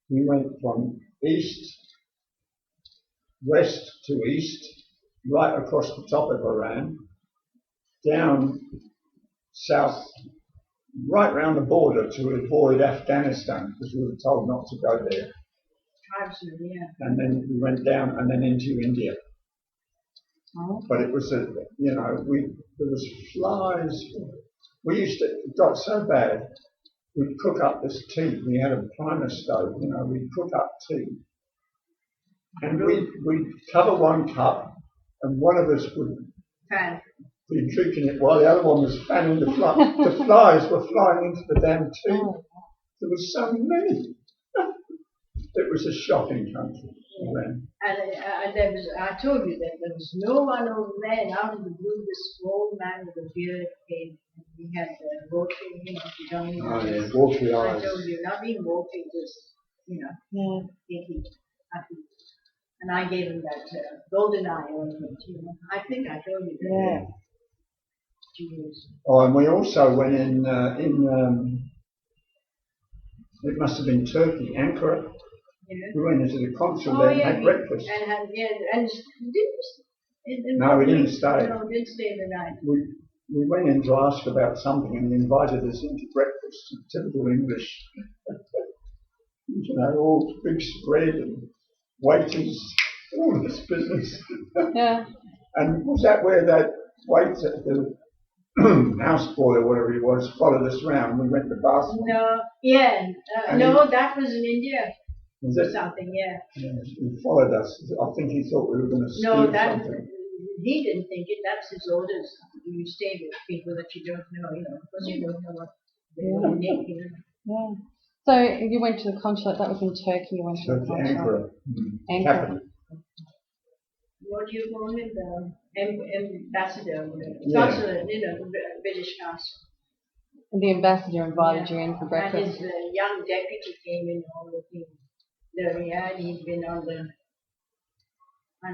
we went from west to east right across the top of Iran, down south, right round the border to avoid Afghanistan, because we were told not to go there. Tribesmen, yeah. And then we went down and then into India. Oh. But it was there was flies. We used to, it got so bad, we'd cook up this tea. We had a primer stove, we'd cook up tea. And we'd cover one cup, and one of us would Fan. be drinking it while the other one was fanning the flies. The flies were flying into the damn tea. There was so many. It was a shocking country. Iran. And there was, I told you that there was no one over there, and out of the blue, this old man with a beard came. He had watery, you don't know. Oh, yeah, watery I eyes. told you, not being watery, just, icky, happy. And I gave him that golden eye ointment, I think I told you that. Yeah. Oh, and we also went in it must have been Turkey, Ankara. Yeah. We went into the consul there and had breakfast. And didn't No, we didn't stay. No, we didn't stay the night. We went in to ask about something and they invited us into breakfast, typical English. All big spread and waiters, all this business. Yeah. And was that where that waiter, the houseboy or whatever he was, followed us around? We went to bathroom. No, yeah, no, that was in India. Was it? Something, yeah. He followed us. I think he thought we were going to steal something. He didn't think it. That's his orders. You stay with people that you don't know, because you don't know what they're making. Yeah. So you went to the consulate. That was in Turkey. You went to the consulate. Ankara. Capital. What do you call him? The ambassador, Yeah. consulate, the British consul. And the ambassador invited you in for breakfast. And his young deputy came in all looking very young. He'd been on the. I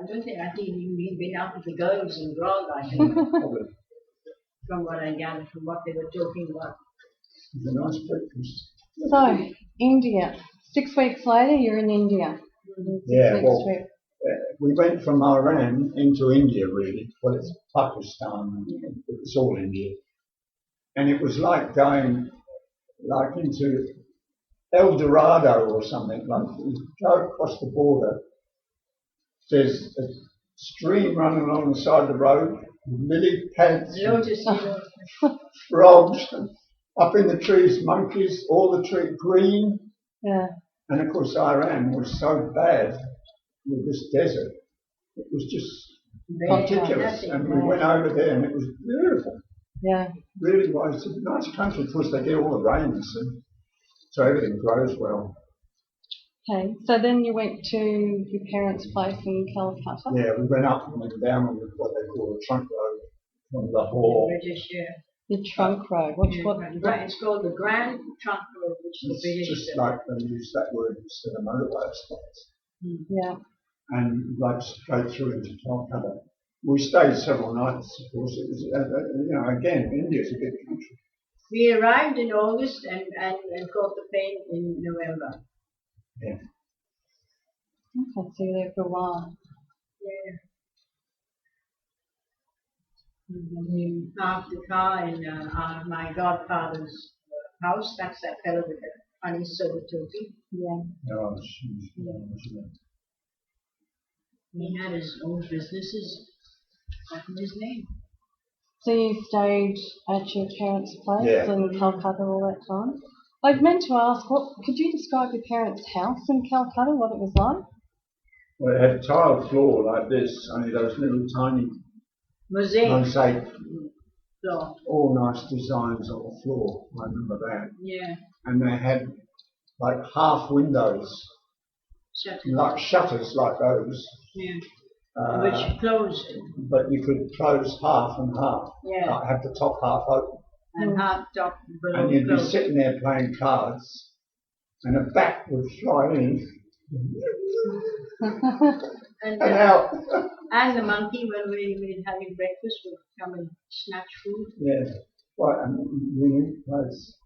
don't think, I think he'd been out with the girls and grog, I think, from what I gathered, from what they were talking about. It was a nice breakfast. So, India. 6 weeks later, you're in India. Yeah, well, we went from Iran into India, really. Well, it's Pakistan. It's all India. And it was like going into El Dorado or something. Like you go across the border, there's a stream running along the side of the road, lily pads, Lotus, frogs, up in the trees, monkeys, all the trees green. Yeah. And of course, Iran was so bad with this desert. It was just ridiculous. And we went over there and it was beautiful. Yeah. Really was. It's a nice country. Of course, they get all the rains, so everything grows well. Okay. So then you went to your parents' place in Calcutta? Yeah, we went up and went down on what they call a trunk road from Lahore. British, yeah. The trunk road. It's called the Grand Trunk Road, which the It's British just like they use that word instead of motorway spots. Yeah. And like straight through into Calcutta. We stayed several nights, of course. It was, again, India's a big country. We arrived in August and caught the plane in November. Yeah. Okay, so you're there for a while. Yeah. We parked the car in my godfather's house. That's that fellow with the funny soda topi. Yeah. Oh, He had his own businesses. What was his name? So you stayed at your parents' place Yeah. in Calcutta all that time? I meant to ask, could you describe your parents' house in Calcutta, what it was like? Well, it had a tiled floor like this, only those little tiny mosaic, all nice designs on the floor. I remember that. Yeah. And they had like half windows, like shutters like those. Yeah. Which closed. But you could close half and half. Yeah. Like have the top half open. And half top below. And you'd be closed. sitting there playing cards, and a bat would fly in. and out. And the monkey, when we were having breakfast, would come and snatch food. Yeah, quite a unique place.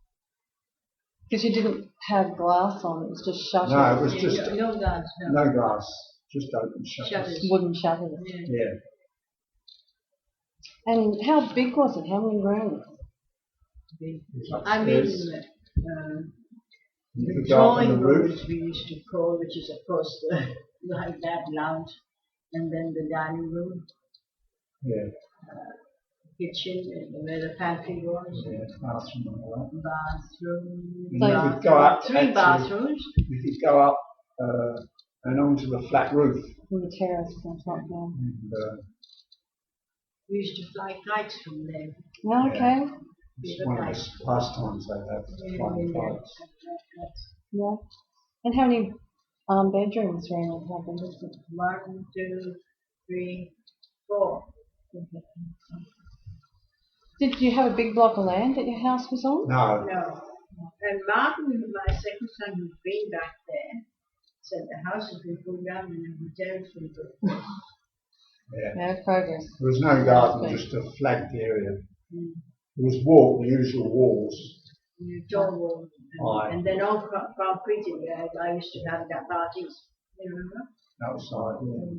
Because you didn't have glass on, it was just shutters. No, it was just no glass. no glass, just open shutters. Shutters. Wooden shutters. Yeah. And how big was it? How many rooms? I mean, You the could go up on the drawing room, roof. as we used to call, which is of course the like that lounge, and then the dining room, Yeah. kitchen, where the pantry was, Yeah, bathroom and all that. bathroom, And you could go up, three actually, bathrooms. you could go up and onto the flat roof. From the terrace on top there. And, We used to fly kites from there. Oh, okay. it's one of the pastimes they have, flying kites. Yeah. And how many bedrooms were in it? How big was it? 1, 2, 3, 4. Did you have a big block of land that your house was on? No, No. And Martin, my second son, who's been back there, said the house has been pulled down and the hotel's been built. yeah. No progress. There was no garden, just a flagged area. There was the usual walls. Tall walls. Aye. And then all concrete where I used to have that parties. You remember? Outside, yeah.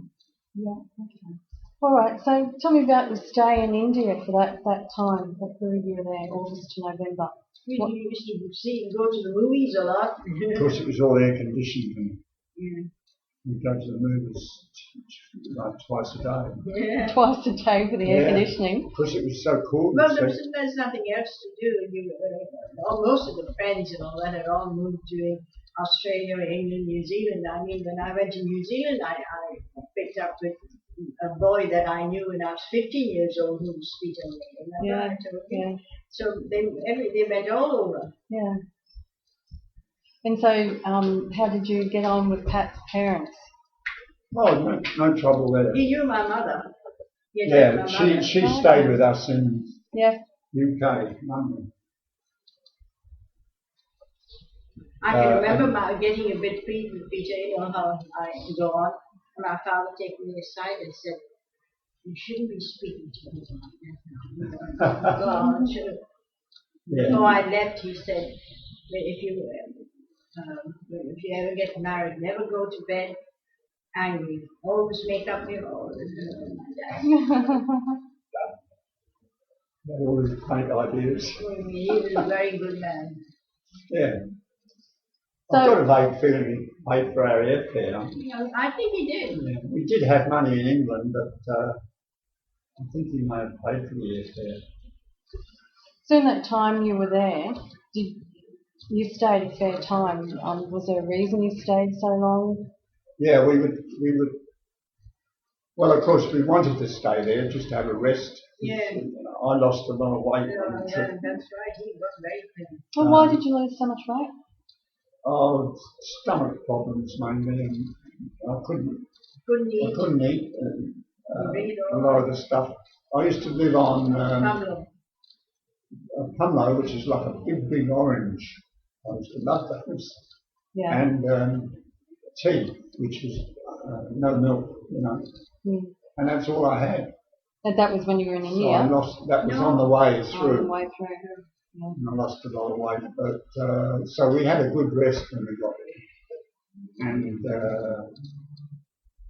Yeah, okay. All right, so tell me about your stay in India for that time, that period you were there, August to November. We used to go to the movies a lot. Of course, it was all air conditioned, and Yeah. we'd go to the movies like twice a day. Yeah. Twice a day for the air conditioning. Of course, it was so cool. Well, so there's nothing else to do. Most of the friends and all that had all moved to Australia, England, New Zealand. I mean, when I went to New Zealand, I picked up with a boy that I knew when I was 15 years old who was speaking English. Yeah. So they went all over. Yeah. And so, how did you get on with Pat's parents? oh, no trouble there. He knew my mother. He had Yeah, met my mother. she stayed with us in Yeah. UK, London. I can remember getting a bit peeved with Peter, you know how I go on. And my father taking me aside and said, "You shouldn't be speaking to people like that now. Go on, should." Yeah. Before I left, he said, if you ever get married, never go to bed angry. Always make up your own. They always quaint ideas. He was a very good man. Yeah. So- I've got a vague feeling he paid for our airfare. I think he did. Yeah. We did have money in England, but I think he may have paid for the airfare. So in that time you were there, you stayed a fair time? Was there a reason you stayed so long? Yeah, we would. Well, of course, we wanted to stay there just to have a rest. Yeah. I lost a lot of weight on the Yeah, trip. that's right. He was very thin. Well, why did you lose so much weight? Oh, stomach problems mainly, and I couldn't Couldn't eat. A lot of the stuff. I used to live on Pablo. Pumlo, which is like a big orange. I used to love those. Yeah. And tea, which was no milk, you know. And that's all I had. And that was when you were in So India? I lost. That was on the way On the through. way through. Yeah. And I lost a lot of weight, but so we had a good rest when we got there, and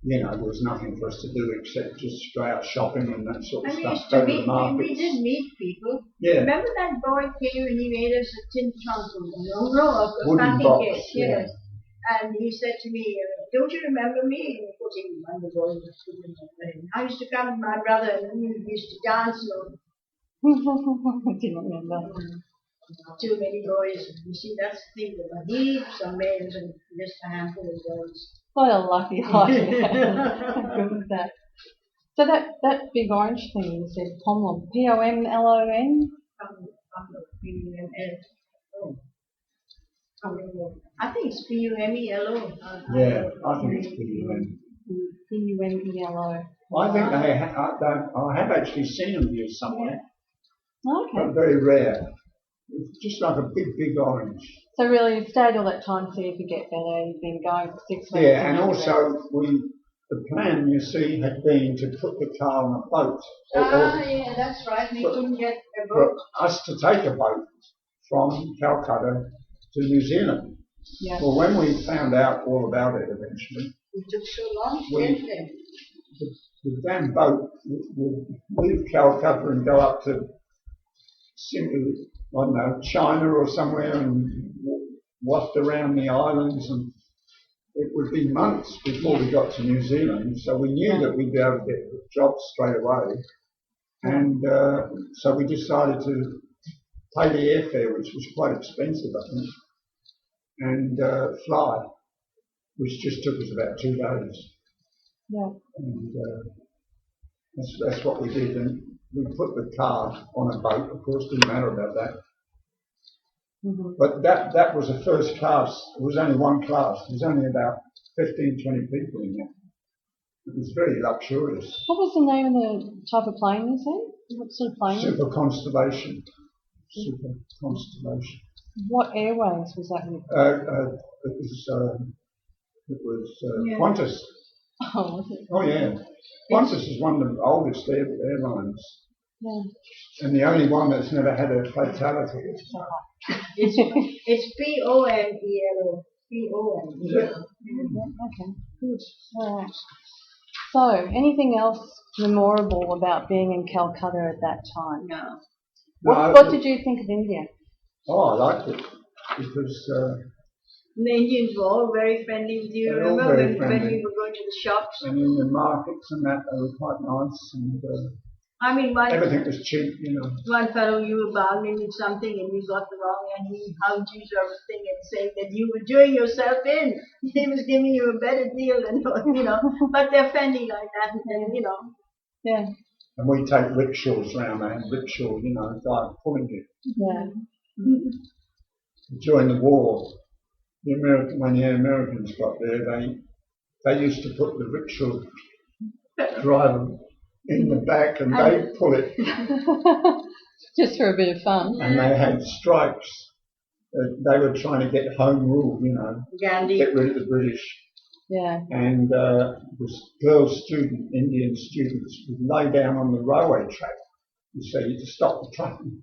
you know, there was nothing for us to do except just go out shopping and that sort of And we stuff. used Go to to the meet, markets. we did meet people. Yeah, Remember that boy came and he made us a tin trunk, a wooden packing box. case, Yeah. yes. And he said to me, "Don't you remember me?" And of course he remembered going to school and everything. I used to come with my brother and we used to dance. I didn't remember. Too many boys. You see, that's the thing. There were heaps of males and just a handful of girls. What a lucky life. How good was that? So that big orange thing you said, Pomlon, P-O-M-L-O-N? Oh. I think it's P-U-M-E-L-O. Yeah, I think it's PUM. P-U-M-E-L-O. I think I have actually seen them here somewhere, Okay. but very rare. It's just like a big orange. So really you stayed all that time so you could get better. You've been going for 6 weeks. Yeah, and also the plan, you see, had been to put the car on a boat. Yeah, that's right. We couldn't get a For boat. us to take a boat from Calcutta to New Zealand. Yeah. Well, when we found out all about it eventually, It took so long to We- get there. The damn boat would leave Calcutta and go up to simply, I don't know, China or somewhere and waft around the islands, and it would be months before we got to New Zealand. So we knew that we'd be able to get jobs straight away. And so we decided to pay the airfare, which was quite expensive, I think, and fly, which just took us about 2 days. Yeah. And that's what we did. And we put the car on a boat, of course, didn't matter about that. Mm-hmm. But that was a first class. It was only one class. There was only about 15, 20 people in there. It was very luxurious. What was the name of the type of plane you said? What sort of plane? Super Constellation. Super Constellation. What airways was that with? It was Yeah. Qantas. Oh, was it? Oh yeah. Qantas is one of the oldest airlines. Yeah. And the only one that's never had a fatality. It's P-O-N-E-L-O. P-O-N-E-L-O. Okay, good. All right. So, anything else memorable about being in Calcutta at that time? No. What did you think of India? Oh, I liked it because The Indians were all very friendly with you. They're all Remember very when friendly. we were going to the shops? and in the markets and that they were quite nice, and I mean, everything was cheap, you know. one fellow, you were bargaining with something and you got the wrong, and he hugged you sort of thing and saying that you were doing yourself in. He was giving you a better deal than, you know. But they're friendly like that, and you know. Yeah. And we take rickshaws round there, rickshaw, you know, guy pulling you. Yeah. During the war, when the Americans got there, they used to put the rickshaw driver in the back and they pull it, Just for a bit of fun. and they had strikes. They were trying to get home rule, you know, Gandhi. get rid of the British. Yeah. And this girl student, Indian students, would lay down on the railway track, you see, to stop the train.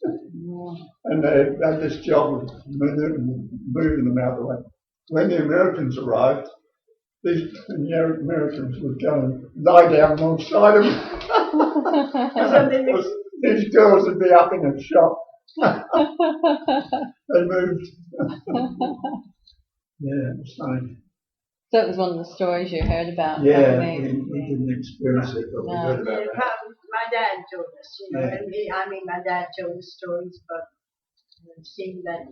Yeah. And they had this job of moving them out of the way. When the Americans arrived, the Americans would go and lie down alongside them. And of course, these girls would be up in a shop. They moved. Yeah, it was funny. So it was one of the stories you heard about. Yeah, wasn't it? we didn't experience it, but we No. heard about Yeah, that. my dad told us, you know, Yeah. and my dad told us stories about seeing that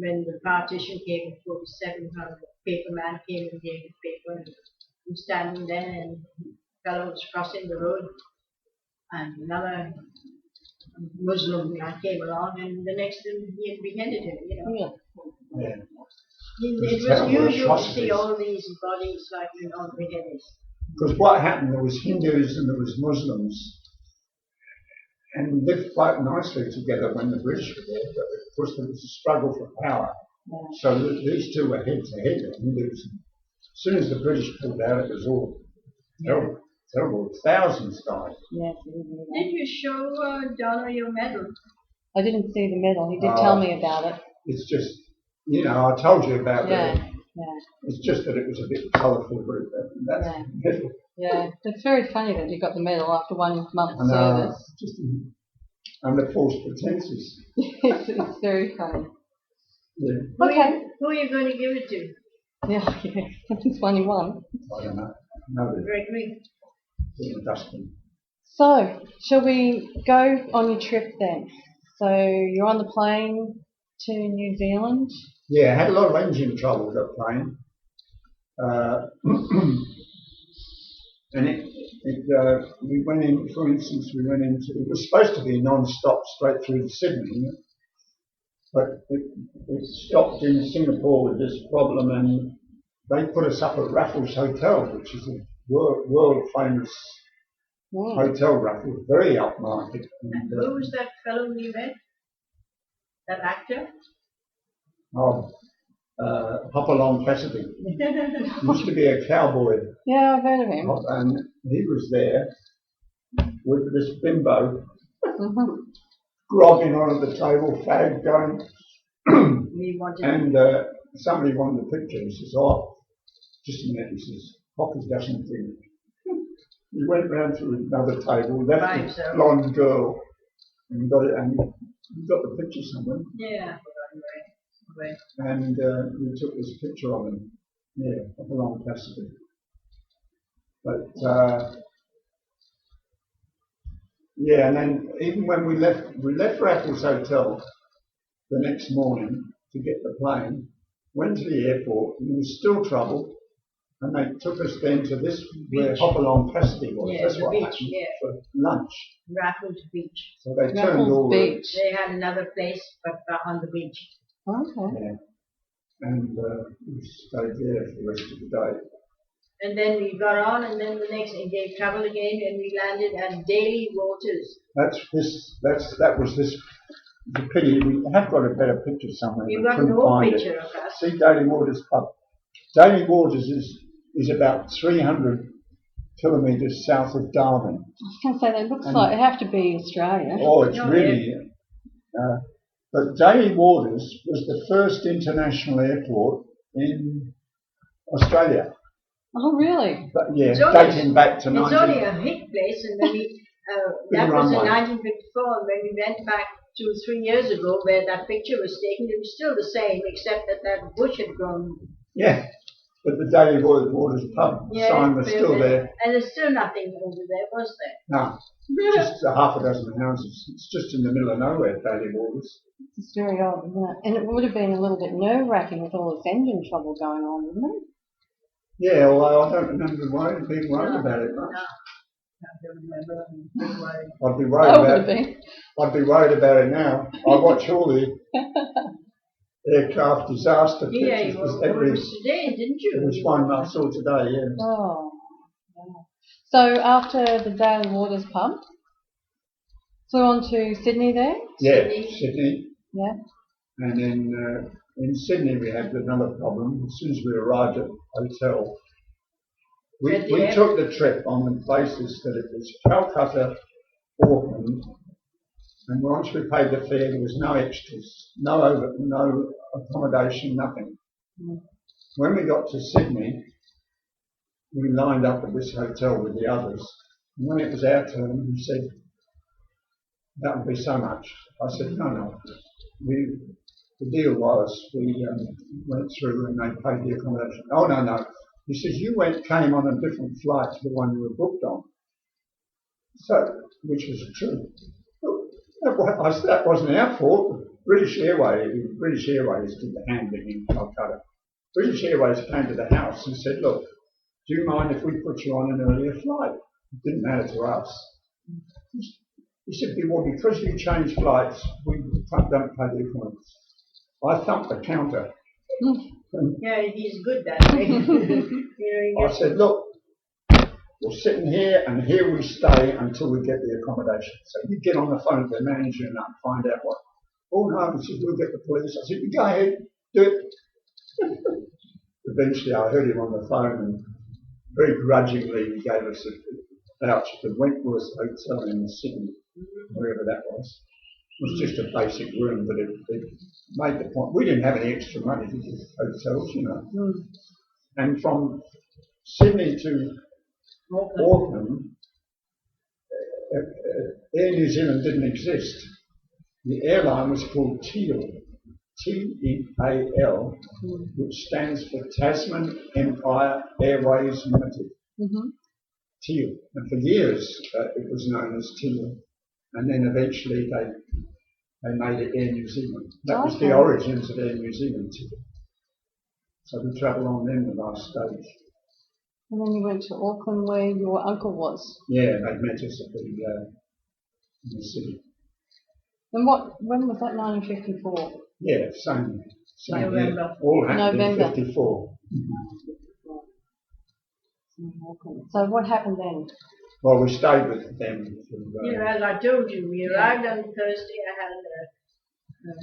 when the partition came in 47, how the paper man came and gave the paper, and he was standing there, and the fellow was crossing the road, and another Muslim guy came along, and the next thing he had beheaded him, you know. Yeah. Yeah. It was terrible usual to see atrocities. all these bodies like, you know, beheaded. Because what happened, there was Hindus and there was Muslims, and lived quite nicely together when the British were there, but of course there was a struggle for power. Yeah. So these two were head to head, the Hindus. As soon as the British pulled out, it was all terrible, terrible. Thousands died. Yes, Did you show Donna your medal? I didn't see the medal. He did tell me about it. It's just, you know, I told you about Yeah. that. Yeah. It's just that it was a bit colourful, but that's Yeah. Yeah. It's very funny that you got the medal after 1 month's and, service. just under false pretences. It's very funny. Yeah, Okay. Who are you going to give it to? Yeah, yeah. It's one you won. I don't know. No, Gregory. in the dustbin. So, shall we go on your trip then? So, you're on the plane to New Zealand. Yeah, I had a lot of engine trouble with that plane. And we went in, for instance, it was supposed to be non-stop straight through to Sydney, but it stopped in Singapore with this problem, and they put us up at Raffles Hotel, which is a world famous hotel, Raffles, very upmarket. And, Who was that fellow we met? That actor? Hopalong Cassidy. Used to be a cowboy, Yeah, I've heard of him. and he was there with this bimbo grogging on at the table, fag going, We wanted and somebody wanted a picture. He says, "Oh, just a minute, he says, Poppy doesn't drink. We went round to another table, left the blonde girl, and we got it, and we got the picture somewhere. Yeah. And we took this picture of him, of a long Cassidy. But and then even when we left Raffles Hotel the next morning to get the plane, went to the airport, and there was still trouble, and they took us then to this where Hopalong Cassidy was. Yeah, that's the what beach, happened, yeah. for lunch. Raffles Beach. So they turned all Beach. They had another place, but on the beach. Okay. Yeah. And we stayed there for the rest of the day. And then we got on, and then the next day they traveled again, and we landed at Daly Waters. That was this. The pity we have got a better picture somewhere. You've We got couldn't no find picture it. of us. See Daly Waters pub. Daly Waters is about 300 kilometres south of Darwin. I was going to say, that looks like it have to be Australia. Oh, it's No, really. But Daly Waters was the first international airport in Australia. Oh, really? But yeah, It's only- dating back to It's 19. only a hick place, and when we that was in 1954. And when we went back 2 or 3 years ago, where that picture was taken, it was still the same, except that bush had grown. Yeah, but the Daly Waters pub sign was still there. And there's still nothing over there, was there? No, just a half a dozen houses. It's just in the middle of nowhere, Daly Waters. It's very odd, isn't it? And it would have been a little bit nerve-wracking with all this engine trouble going on, wouldn't it? Yeah, although I don't remember being worried about it much. I'd be worried about it. I'd be worried about it now. I watch all the aircraft disaster pictures. Yeah, you were today, didn't you? There was one I saw today, yeah. Oh, yeah. So after the Daly Waters pub, flew on to Sydney there? Yeah, Sydney. Yeah. And then in Sydney we had another problem. As soon as we arrived at the hotel, we took the trip on the basis that it was Calcutta, Auckland, and once we paid the fare there was no extras, no accommodation, nothing. When we got to Sydney, we lined up at this hotel with the others, and when it was our turn, we said, that would be so much. I said, no. The deal was we went through and they paid the accommodation. Oh, no. He says, you came on a different flight to the one you were booked on. So, which was true. I said, that wasn't our fault. British Airways did the handling in Calcutta. British Airways came to the house and said, look, do you mind if we put you on an earlier flight? It didn't matter to us. He said, well, because you change flights, we don't pay the accommodation. I thumped the counter. Yeah, he's good that way. I said, look, we're sitting here and here we stay until we get the accommodation. So you get on the phone to the manager and find out what. Oh no, he says, we'll get the police. I said, you go ahead, do it. Eventually I heard him on the phone and very grudgingly he gave us a voucher for Wentworth Hotel in Sydney, wherever that was. It was just a basic room, but it made the point. We didn't have any extra money to get hotels, you know. And from Sydney to Auckland, Air New Zealand didn't exist. The airline was called TEAL, T-E-A-L, which stands for Tasman Empire Airways Limited. TEAL. And for years it was known as TEAL. And then eventually they made it Air New Zealand. That was the origins of Air New Zealand. So we travelled on then the last stage. And then you went to Auckland where your uncle was. Yeah, they met us at in the city. And when was that, 1954? Yeah, same November. year. All happened November. in 54. So what happened then? Well, we stayed with them. As I told you, we arrived on Thursday. I had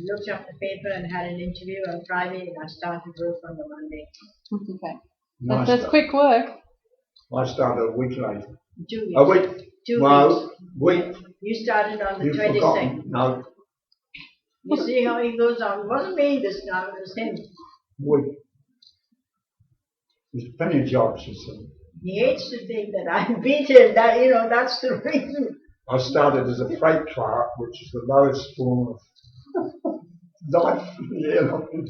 looked up the paper and had an interview on Friday, and I started work on the Monday. Okay. That's quick work. I started a week later. 2 weeks. A week? 2 week. You started on the You've 22nd. forgotten. No, You see how he goes on. It wasn't me this time, it was him. week. There's plenty of jobs, you see. He hates to think that I'm beaten. That that's the reason. I started as a freight clerk, which is the lowest form of life in the airline.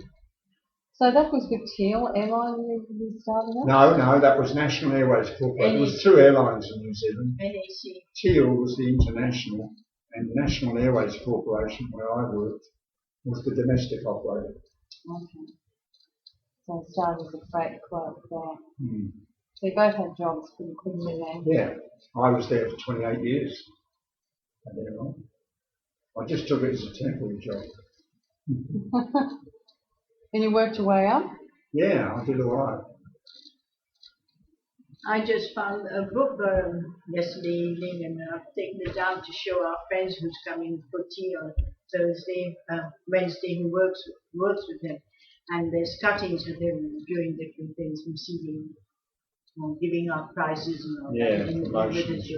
So that was with Teal Airline you started at? No, that was National Airways Corporation. It was 2 airlines in New Zealand. NAC. Teal was the international, and National Airways Corporation, where I worked, was the domestic operator. Okay. So I started as a freight clerk there. Hmm. So you both had jobs pretty quickly then? Yeah, I was there for 28 years. I just took it as a temporary job. And you worked your way up? Yeah, I did all right. I just found a book yesterday evening, and I've taken it down to show our friends who's coming for tea on Wednesday, who works with him. And there's cuttings with him doing different things, receiving, giving out prizes and all that. In promotions.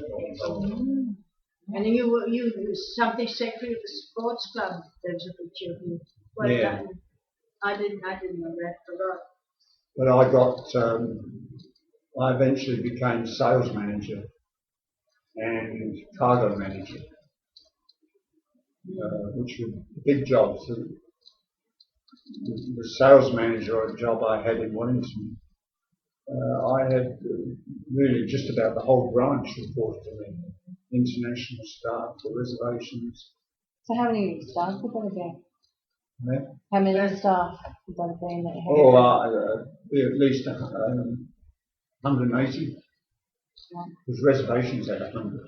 And then you something secretary of the sports club. There was a picture of you. Well done. I didn't know that. Forgot. But I eventually became sales manager and cargo manager, which were big jobs. The sales manager job I had in Wellington, I had really just about the whole branch reported to me. International staff, the reservations. So how many staff would that have been? Yeah. How many staff would that have been that you had? At least 180. Because reservations had 100.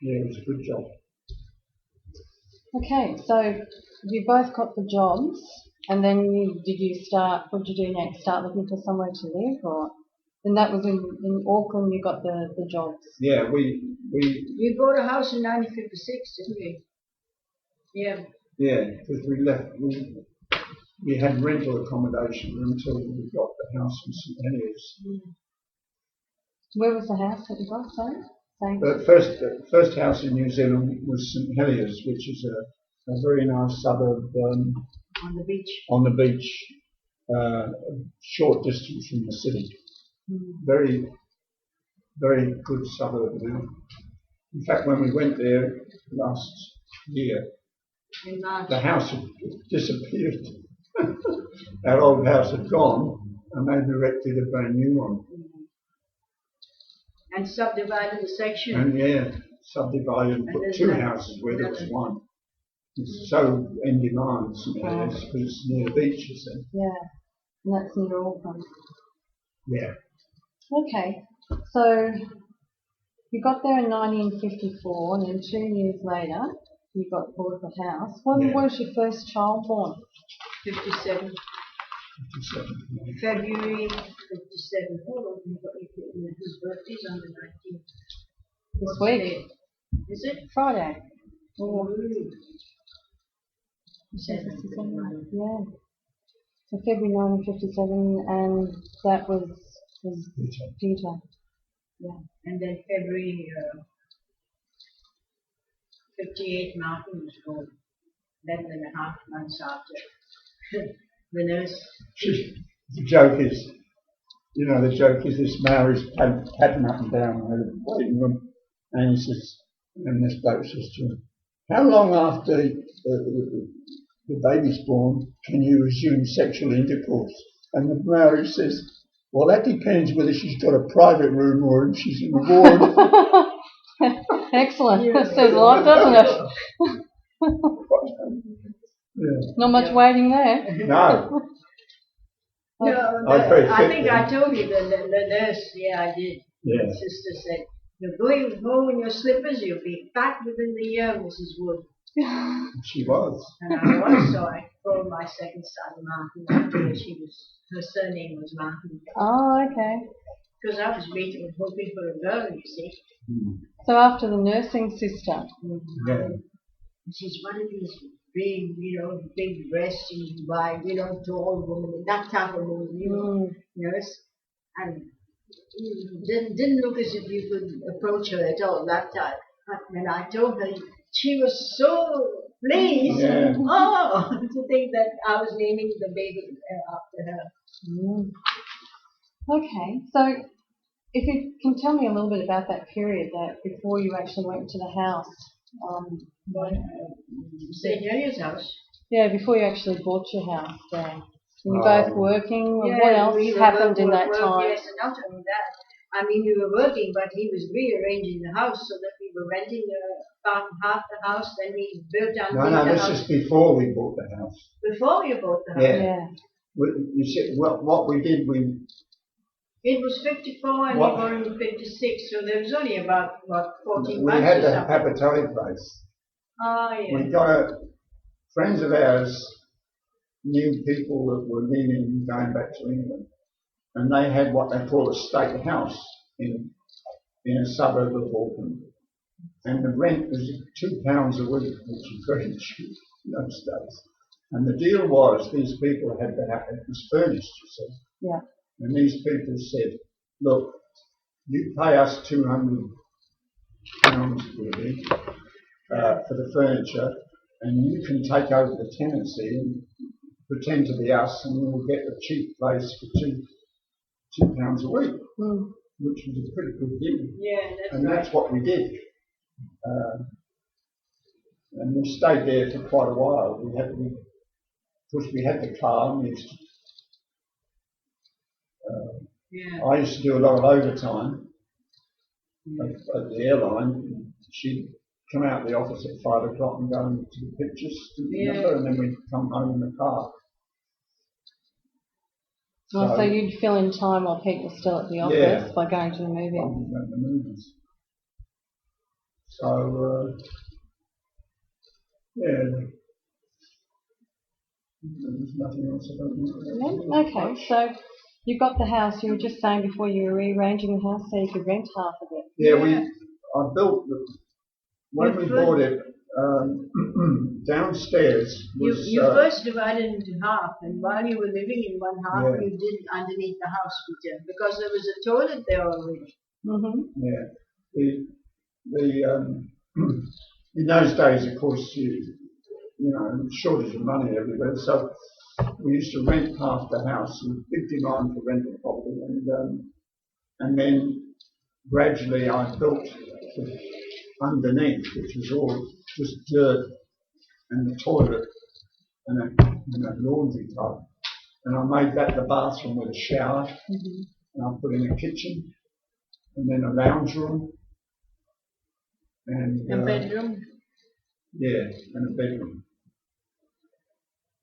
Yeah, it was a good job. Okay, so you both got the jobs, and then what did you do next? Start looking for somewhere to live, or? And that was in Auckland you got the jobs? Yeah, we bought a house in 1956, didn't we? Yeah. Yeah, because we left. We had rental accommodation until we got the house in St Heliers. Where was the house that you got, sorry? The first house in New Zealand was St Heliers, which is a very nice suburb on the beach. On the beach, short distance from the city. Very, very good suburb now. In fact, when we went there last year, the house had disappeared. Our old house had gone, and they'd erected a brand new one. And subdivided the section. And subdivided and put 2 houses where there was one. It's so in demand, because it's near the beach, you see. Yeah, and that's near Auckland. Yeah. Okay, so you got there in 1954, and then 2 years later, you got bought the house. When was your first child born? 57. February 57. Hold on, his birthday's on the 19th. This week. Is it? Friday. Oh. Yeah. So February 1957, and that was Peter. Yeah. And then February 58, Martin was born. 11.5 months after. The nurse. The joke is this Maori's padding up and down in the waiting room, and he says, and this bloke says to him, how long after the baby's born can you resume sexual intercourse? And the Maori says, well, that depends whether she's got a private room or if she's in the ward. Excellent. That says a lot, doesn't it? Yeah. Not much waiting there. No. I think I told you the nurse. Yeah, I did. Yeah. My sister said, "You're going home in your slippers. You'll be back within the year, Mrs. Wood." She was. And I was. So I called my second son Martin. Her surname was Martin. Oh, okay. Because I was waiting, hoping for a girl. You see. So after the nursing sister. Yeah. She's one of these big, big breasts, wide, tall woman, that type of woman, nurse, and didn't look as if you could approach her at all that time. But when I told her, she was so Please. Yeah. Oh, to think that I was naming the baby after her. Mm. Okay, so if you can tell me a little bit about that period, that before you actually went to the house. St. Hilliard's house. Yeah, before you actually bought your house there. Were you both Um, working? Or Yeah, what else we were happened in work, that time? Yes, and not only that. I mean, we were working, but he was rearranging the house so that we were renting about half the house. Then we built No, underneath the this house is before we bought the house. before we bought the house. Yeah. Yeah. You see, what we did, It was 54 and What? we were in 56, so there was only about, what, 14 we months had or the something. Papatelli place. Oh, yeah. We got friends of ours knew people that were leaving, going back to England, and they had what they call a state house in a suburb of Auckland, and the rent was £2 a week, which is very cheap in those days. And the deal was these people had to have it was furnished, you see. Yeah. And these people said, "Look, you pay us £200 really, for the furniture, and you can take over the tenancy and pretend to be us, and we'll get a cheap place for £2 a week," which was a pretty good deal. Yeah, that's And right. that's what we did. And we stayed there for quite a while. Of course, we had the car. And Yeah. I used to do a lot of overtime at the airline. She'd come out of the office at 5 o'clock and go into the pictures, remember? And then we'd come home in the car. So you'd fill in time while Pete was still at the office by going to the movies. So, there's nothing else about that. Okay, so you got the house. You were just saying before you were rearranging the house so you could rent half of it. Yeah, I built when we bought it. Downstairs was. You first divided into half, and while you were living in one half, you did underneath the house feature because there was a toilet there already. Yeah, in those days, of course, you know, shortage of money everywhere, so we used to rent half the house, and big demand for rental property, and then gradually I built underneath, which was all just dirt, and the toilet and a laundry tub, and I made that the bathroom with a shower, and I put in a kitchen, and then a lounge room, and A bedroom. Yeah, and a bedroom,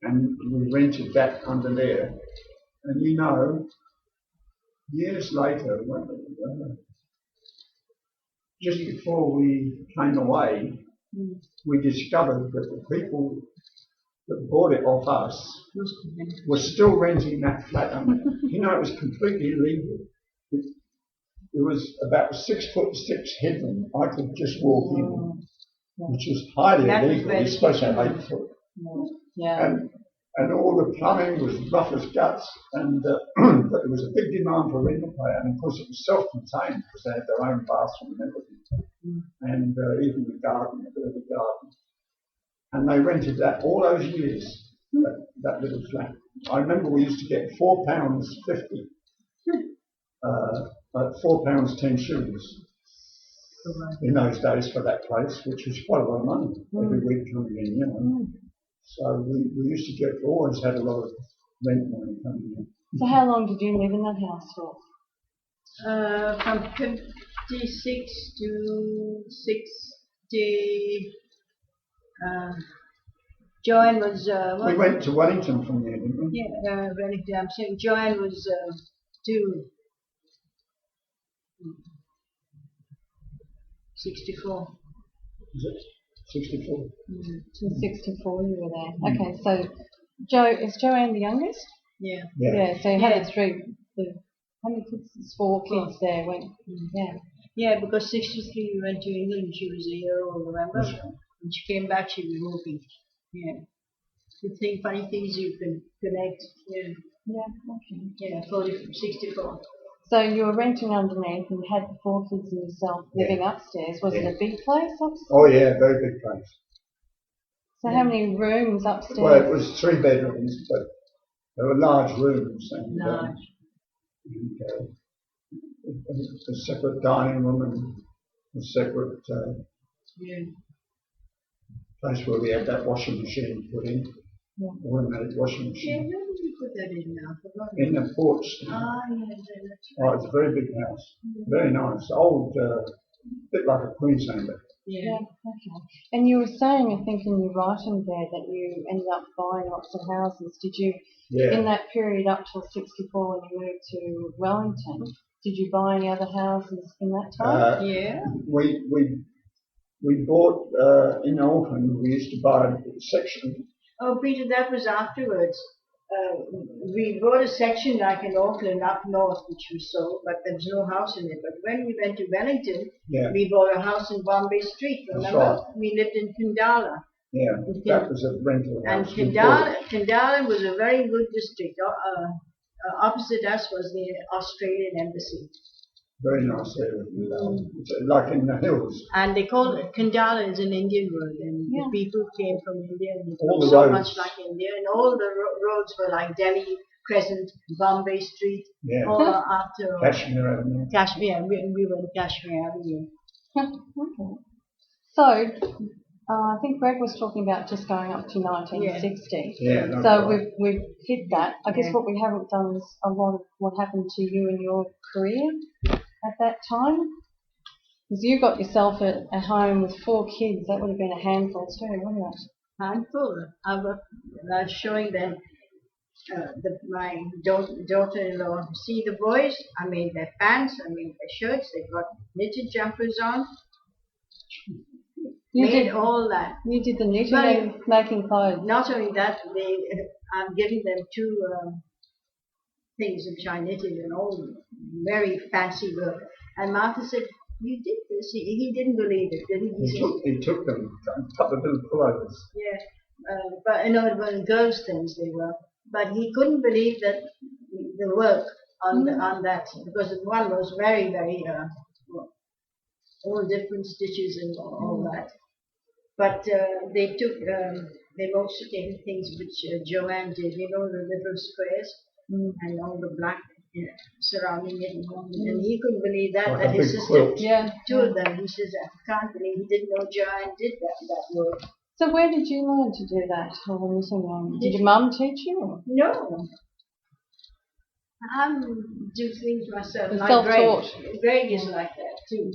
and we rented that under there, and you know, years later, just before we came away, we discovered that the people that bought it off us were still renting that flat. You know, it was completely illegal. It was about 6'6" headroom. I could just walk in, which was highly illegal. You're supposed to have 8 foot. And all the plumbing was rough as guts, and but there was a big demand for rental pay, and of course it was self-contained because they had their own bathroom and everything, and even the garden, a bit of a garden. And they rented that all those years, that little flat. I remember we used to get £4.50, £4.10 in those days for that place, which was quite a lot of money every week coming in, you know. So we used to always had a lot of rent money coming in. So how long did you live in that house for? From 56 to 60. Joanne was. We went to Wellington from there, didn't we? Yeah, Wellington. I'm saying Joanne was 64. Is it 64? To 64 you were there. Okay, so is Joanne the youngest? Yeah. Yeah, so you had how many kids? 4 kids there went. Yeah, because 63 we went to England, she was a year old, remember? That's right. When she came back, she was walking. Yeah. You think funny things you can connect. Yeah, 64. So you were renting underneath and you had the 4 kids and yourself living upstairs. Was it a big place upstairs? Oh yeah, very big place. So how many rooms upstairs? Well, it was 3 bedrooms, but there were large rooms and, Large. a separate dining room and a separate Yeah. place where we had that washing machine put in. Yeah. The automatic washing Yeah, machine. where did you put that in now? Forgot. In the porch. Ah, yeah, that's Oh, it's a very big house. Very nice. Old, bit like a Queenslander. Yeah, Yeah. okay. And you were saying, I think in your writing there, that you ended up buying lots of houses. Did you, Yeah. in that period up till 64 when you moved to Wellington, did you buy any other houses in that time? Yeah. We bought, in Auckland, we used to buy a section. Oh, Peter, that was afterwards. We bought a section like in Auckland up north, which we sold, but there was no house in it. But when we went to Wellington, Yeah. we bought a house in Bombay Street. That's Remember? right. We lived in Kandala. Yeah, that was a rental And house. We bought it. Kandala was a very good district. Opposite us was the Australian Embassy. Very nice area. It's like in the hills. And they called it, Kandala is an Indian word, and Yeah. the people came from India, and it All looked the so roads. much like India, and all the roads were like Delhi, Crescent, Bombay Street, Yeah. all after all. Kashmir Avenue. Kashmir, we were in Kashmir Avenue. Okay. So, I think Greg was talking about just going up to 1960. Yeah. That's So right. we've hit that. I guess Yeah. what we haven't done is a lot of what happened to you in your career at that time. Because you got yourself a home with 4 kids. That would have been a handful too, wouldn't it? Handful. I was showing them my daughter-in-law. See the boys? I made their pants, I made their shirts. They got knitted jumpers on. You Made did all that. You did the knitting But- and making clothes. Not only that, I'm giving them 2 things which I knitted and all very fancy work. And Martha said, "You did this." He didn't believe it, did he? He took them, a couple of little pullovers. Yeah, but no, it were girls' things they were. But he couldn't believe that the work on that, because one was very, very all different stitches and all that. But they've also taken things which Joanne did, the little squares and all the black surrounding it, and he couldn't believe that Like that a his big sister, quilt. 2 of them, he says, "I can't believe he didn't know Joanne did that work." So where did you learn to do that? Or the knitting? Did your mum teach you? Or? No. I do things myself. You're Like self-taught. Greg is like that too.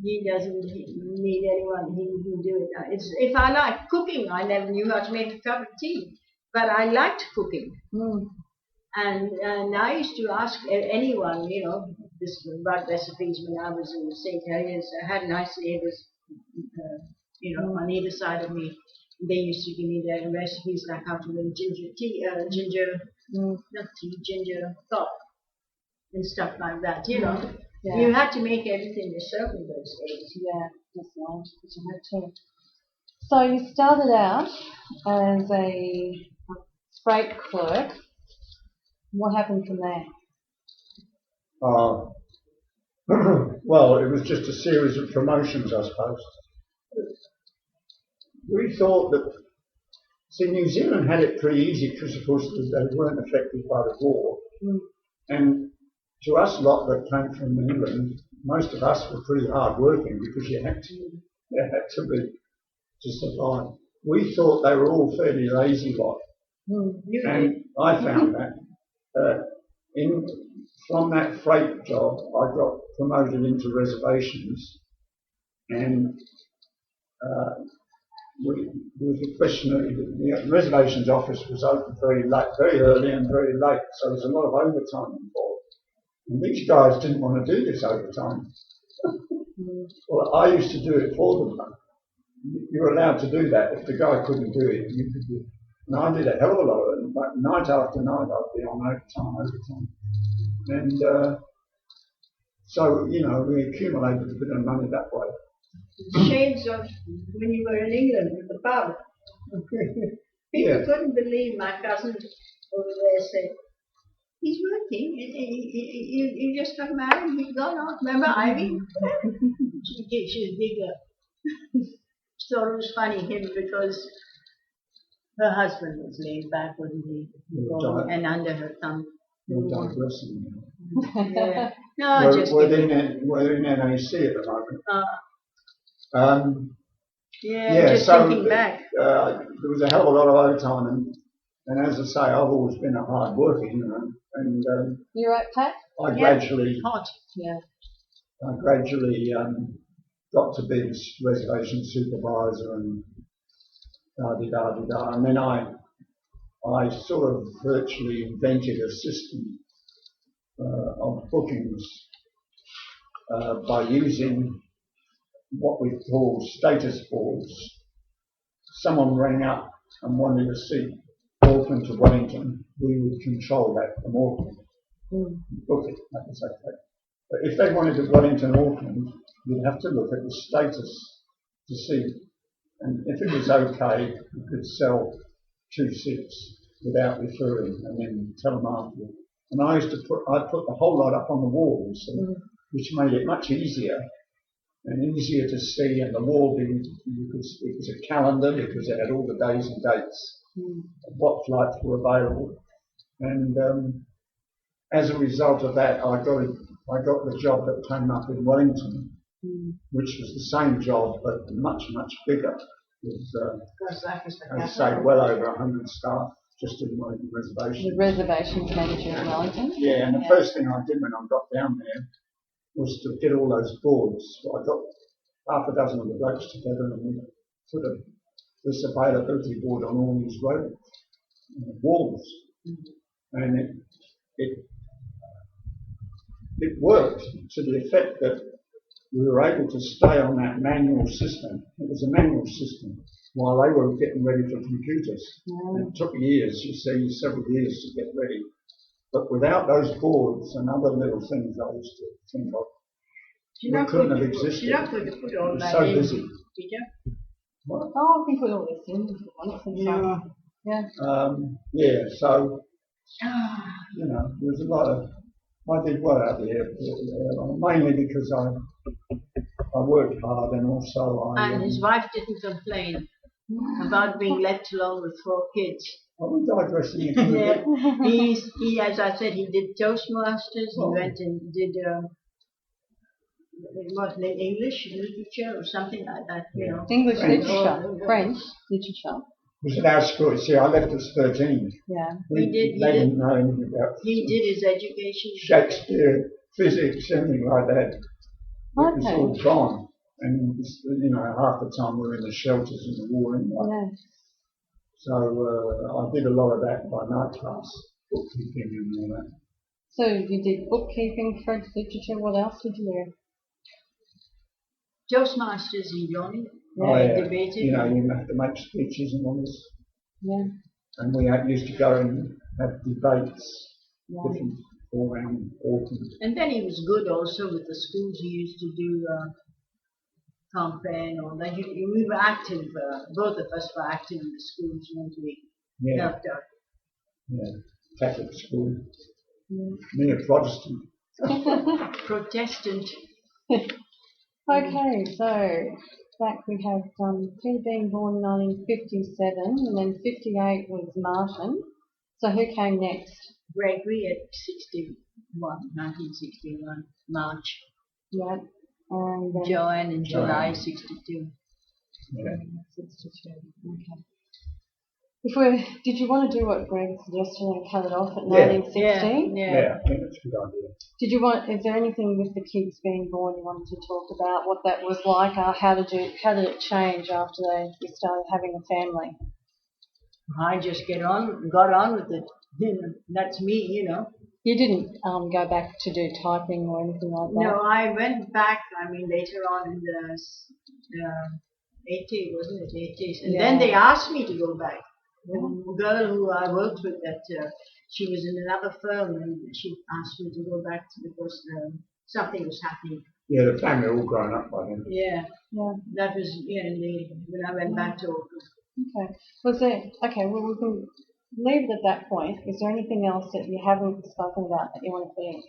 He doesn't need anyone. He can do it. If I like cooking, I never knew how to make a cup of tea, but I liked cooking. And I used to ask anyone, this about recipes when I was in St. Helens. I had nice neighbors, on either side of me. They used to give me their recipes, like how to make ginger tea, ginger thought, and stuff like that. Yeah. You had to make everything yourself in those days. Yeah, that's right. But you had to. So you started out as a freight clerk. What happened from there? Well, it was just a series of promotions, I suppose. We thought that, New Zealand had it pretty easy because, of course, they weren't affected by the war. And to us lot that came from England, most of us were pretty hard working because you had to be to survive. We thought they were all fairly lazy lot. And I found that from that freight job, I got promoted into reservations, and there was a question of the reservations office was open very late, very early and very late, so there was a lot of overtime involved. And these guys didn't want to do this overtime. Well, I used to do it for them. You were allowed to do that. If the guy couldn't do it, you could do it. And I did a hell of a lot of it. But night after night, I'd be on overtime. And so, we accumulated a bit of money that way. Shades of when you were in England with the pub. People couldn't believe my cousin over there said, "He's working. You just got married. He's gone off. Remember Ivy? She's bigger. thought it was funny, him, because her husband was laid back, wasn't he? And under her thumb. We're digressing. Yeah. No, just We're in NAC at the moment. yeah, just thinking back. There was a hell of a lot of overtime, and as I say, I've always been a hard worker, you know. And You right, Pat? I gradually Hot. got to be reservation supervisor and and then I sort of virtually invented a system of bookings by using what we call status boards. Someone rang up and wanted a seat Auckland to Wellington, we would control that from Auckland. Book it, that was okay. But if they wanted to Wellington, Auckland, you'd have to look at the status to see. And if it was okay, you could sell 2 seats without referring and then tell them afterwards. And I put the whole lot up on the walls, which made it much easier and easier to see. And the wall it was a calendar because it had all the days and dates of what flights were available. And as a result of that, I got the job that came up in Wellington, which was the same job but much, much bigger. With, I say, well over 100 staff just in my reservation. The reservations manager in Wellington? Yeah, and the first thing I did when I got down there was to get all those boards. I got half a dozen of the blokes together and we put this availability board on all these road walls. And it worked to the effect that we were able to stay on that manual system. It was a manual system while they were getting ready for computers. It took years, you see, several years to get ready. But without those boards and other little things I used to think of, we couldn't have existed. You're not going to put all that so in, busy. did you? What? Oh, I can put all this in. Yeah, so, you know, there's a lot of, I did well out there, mainly because I worked hard and also And his wife didn't complain about being left alone with 4 kids. I'm digressing. Yeah. He, as I said, he did Toastmasters. He went and did what, English literature or something like that. You know, English literature, French literature. Was in our school. See, I left at 13. Yeah. They didn't know anything about. He did his education. Shakespeare, physics, anything like that. It was all gone. And, you know, half the time we were in the shelters in the war anyway. Yeah. So I did a lot of that by night class, bookkeeping and all that. So you did bookkeeping, French literature, what else did you do? Toastmasters he joined. Debated. You know, you have to make speeches and all this. Yeah. And we used to go and have debates, different all around Auckland. And then he was good also with the schools. He used to do campaign or that. We were active. Both of us were active in the schools once we helped out. Yeah, Catholic school. Me a Protestant. Protestant. Okay, so back we have Peter being born in 1957, and then 58 was Martin. So who came next? Gregory at 1961, March. Yeah. And then Joanne in July 62. Yeah. 62. Okay. Did you want to do what Greg suggested and cut it off at 1960? Yeah, I think that's a good idea. Is there anything with the kids being born you wanted to talk about? What that was like? How did it change after you started having a family? I just got on with it. That's me, you know. You didn't go back to do typing or anything like that? No, I went back, later on in the 80s, wasn't it? 80s. And then they asked me to go back. The girl who I worked with, she was in another firm, and she asked me to go back because something was happening. Yeah, the family all grown up by then. Yeah. That was when I went back to Auckland. Okay. Well, we can leave it at that point. Is there anything else that you haven't spoken about that you want to say?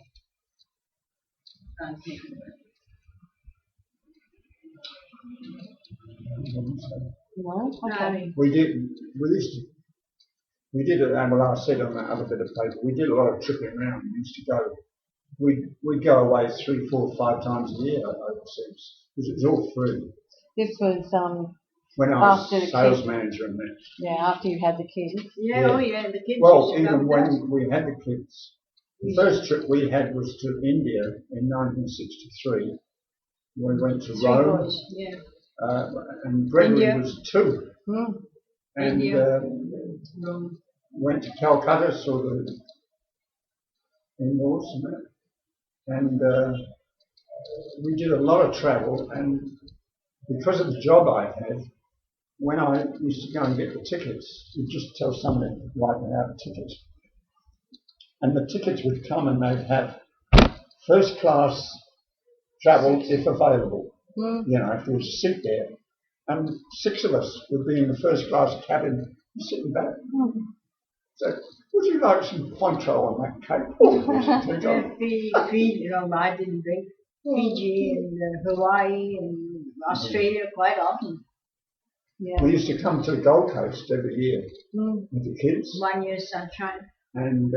No? Okay. We did it, and well, I said on that other bit of paper, we did a lot of tripping around. We used to go, we'd go away 3, 4, 5 times a year overseas, because it was all free. This was When I was after the sales kids. manager and that. Yeah, after you had the kids. Yeah, Yeah. oh yeah, the kids Well, used to come even with us. when we had the kids, the first trip we had was to India in 1963. We went to 3 Rome, boys, yeah. and Gregory India. was 2. Mm. And India. went to Calcutta, saw the in-laws and that. And we did a lot of travel, and because of the job I had, when I used to go and get the tickets, you'd just tell somebody to write me out a ticket. And the tickets would come and they'd have first class travel if available. Mm. You know, if there was a seat there. And 6 of us would be in the first class cabin sitting back. Mm. So, would you like some Cointreau on that cake? Oh, yes, take Yeah, on. Fiji, I didn't drink. Fiji and Hawaii and Australia quite often. Yeah. We used to come to the Gold Coast every year Mm. with the kids. 1 year sunshine. And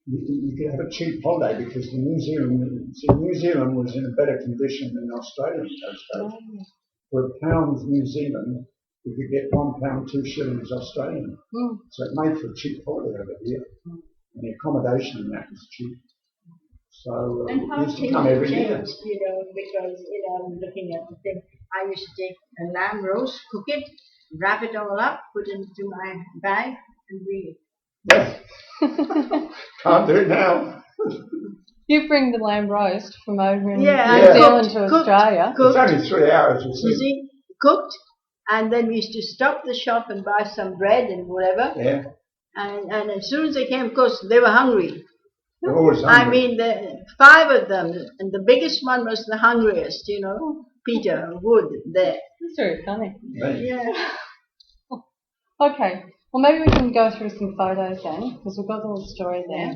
you could have a cheap holiday because New Zealand was in a better condition than Australia in those days. Oh. For £1 New Zealand, you could get £1 2 shillings Australian. Mm. So it made for a cheap holiday over here. And the accommodation in that was cheap. So And we how used to things come have every year. changed, because, I'm looking at the thing. I used to take a lamb roast, cook it, wrap it all up, put it into my bag, and bring it. Yeah. Can't do it now. You bring the lamb roast from over in Yeah, New and Zealand cooked- to Australia. It's Cooked, only 3 hours, you you see. see, cooked, and then we used to stop the shop and buy some bread and whatever. Yeah. And as soon as they came, of course, they were hungry. They're always I hungry. mean, the 5 of them, and the biggest one was the hungriest, Peter Wood there. That's very funny. Yeah. Okay. Well, maybe we can go through some photos then, because we've got the whole story there.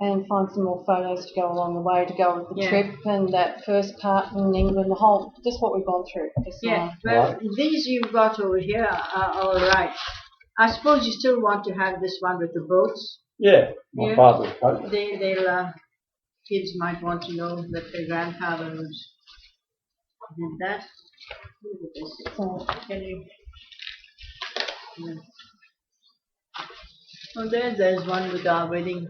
And find some more photos to go along the way, to go with the Yeah. trip and that first part in England, just what we've gone through. Just Yeah, now. well, these you've got over here are all right. I suppose you still want to have this one with the boats. Yeah, my Yeah. father's coat. Kids might want to know that their grandfather did that. Look at this. So, Can you? Yeah. Oh, there's one with our wedding.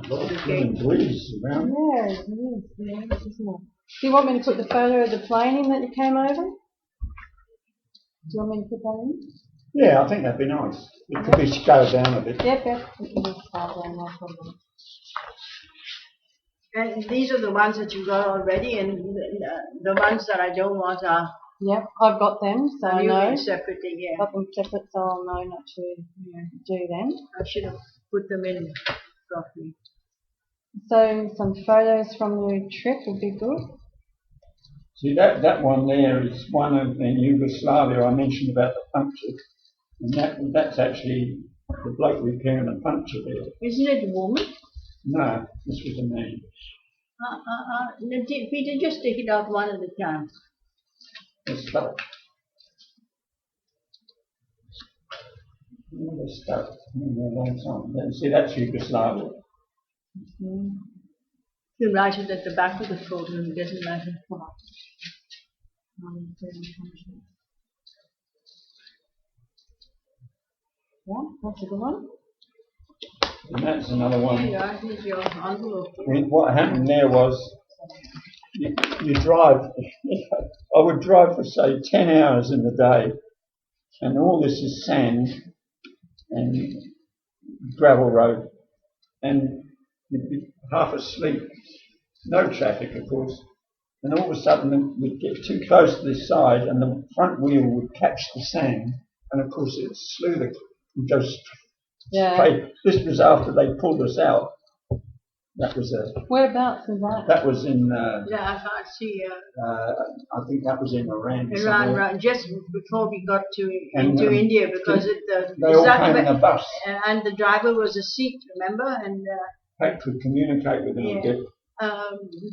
Breeze around. yeah, it is. Yeah, it is, isn't it? Do you want me to put the photo of the plane in that you came over? Do you want me to put that in? Yeah, I think that'd be nice. It could be scaled down a bit. Yep. No problem. And these are the ones that you got already, and the ones that I don't want are Yep, I've got them, so I know. viewing separately. Yeah. Got them separate, so I'll know not to do them. I should have put them in properly. So some photos from the trip would be good. See, that one there is one in Yugoslavia I mentioned about the puncture. And that's actually the bloke repairing the puncture there. Isn't it a woman? No, this was a man. Peter, just take it out one at a time. They're stuck. They're stuck. See, that's Yugoslavia. You write it at the back of the photo, it doesn't matter. Yeah, that's a good one. And that's another one. Yeah, here's your envelope. What happened there was you drive, I would drive for say 10 hours in the day, and all this is sand and gravel road, and you'd be half asleep, no traffic of course, and all of a sudden we'd get too close to this side and the front wheel would catch the sand, and of course it slew the, and go straight. This was after they pulled us out. That was Whereabouts is that? that was in Yeah, I can't see. I think that was in Iran. Iran, just before we got And, into India, because they all came in a bus. and the driver was a Sikh, remember? And They could communicate with them a bit.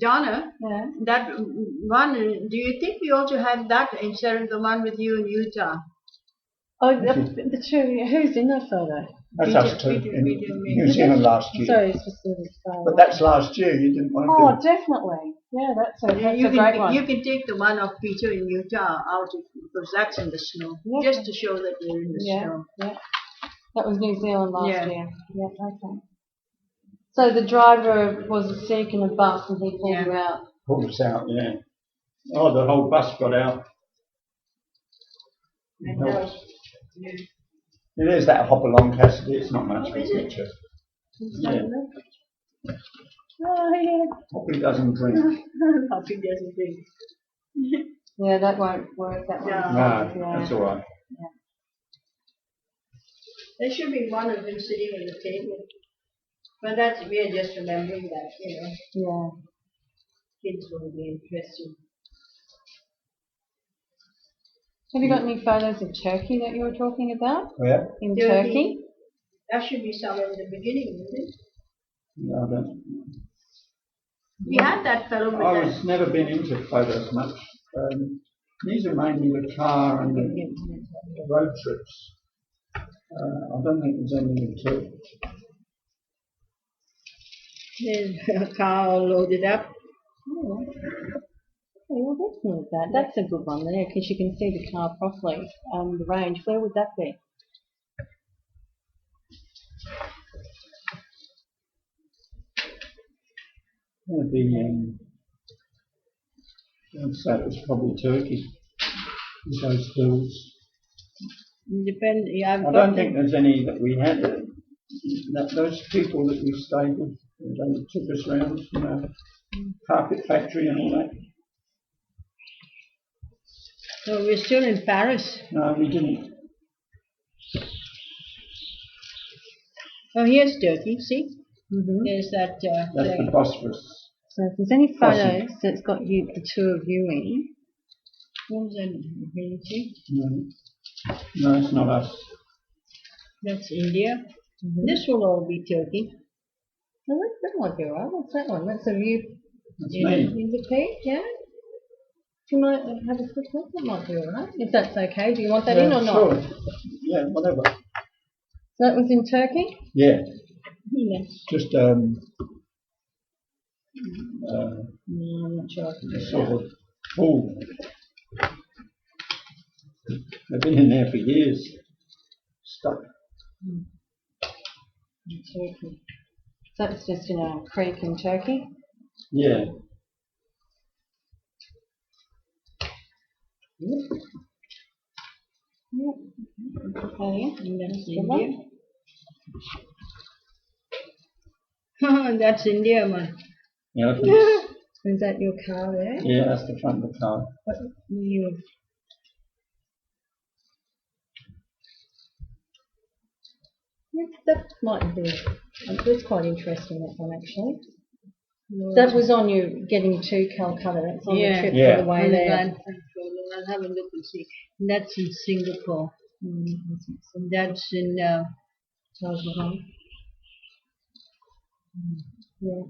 Donna, Yeah. that one, do you think we ought to have that instead of the one with you in Utah? Oh, the two. Who's in that photo? That's Video- us two video- in video New Zealand last year. Sorry, it's just the photo. But that's last year. You didn't want to Oh, do it. definitely. Yeah, that's a You great can one. you can take the one of Peter in Utah out because that's in the snow, Yeah. just to show that we're in the snow. Yeah. That was New Zealand last Yeah. year. Yeah, okay. So the driver was a Sikh in a bus and he pulled Yeah. you out. Pulled us out, yeah. Oh, the whole bus got out. And, yeah. It is that hop along, Cassidy. It's not much of a Is it? picture. Is Yeah. that enough? Oh, yeah. Hoppy doesn't drink. Puppy doesn't drink. Yeah, that won't work. That one. No. No, that's all right. There should be one of them sitting at the table. But that's, we're just remembering that, Yeah. kids will be interested. Have you got any photos of Turkey that you were talking about? Yeah? In Turkey. Turkey? That should be somewhere in the beginning, isn't it? No, I don't. We had that fellow with I that. was never been into photos much. These are mainly the car and the road trips. I don't think there's any in Turkey. There's a car all loaded up. Oh. Okay, well, that's not bad. That's a good one there because you can see the car properly. The range, where would that be? I'd say it was probably Turkey. With those hills. Depend. Yeah, I've I got don't the- think there's any that we had. Those people that we stayed with, they took us around, carpet factory and all that. So we're still in Paris. No, we didn't. Oh, here's Turkey. See, Mm-hmm. there's that That's thing. the Bosphorus. So if there's any Crossing. photos that's got you, the two of you in, Who's that? Really? No, it's not us. That's India. Mhm. This will all be Turkey. well, that might be alright. What's that one? That's a view That's Yeah. me. in the peak, yeah? You might have a quick look. That might be alright. If that's okay. Do you want that in or not? Sure. Yeah, whatever. So that was in Turkey? Yeah, Yeah. just No, I'm not sure. sort of pool. They've been in there for years. Stuck. In Turkey. So that's just in a creek in Turkey? Yeah. Yep. Okay. And that's Good one. India. That's India, man. Elephants. Is that your car there? Yeah, that's the front of the car. You. Yes, that might be. That's quite interesting, that one actually. That was on you getting to Calcutta. That's on Yeah. the trip Yeah. all the way On the there. Grand Control. I'll have a look and see. That's in Singapore. And that's in Taj Mahal. Yeah.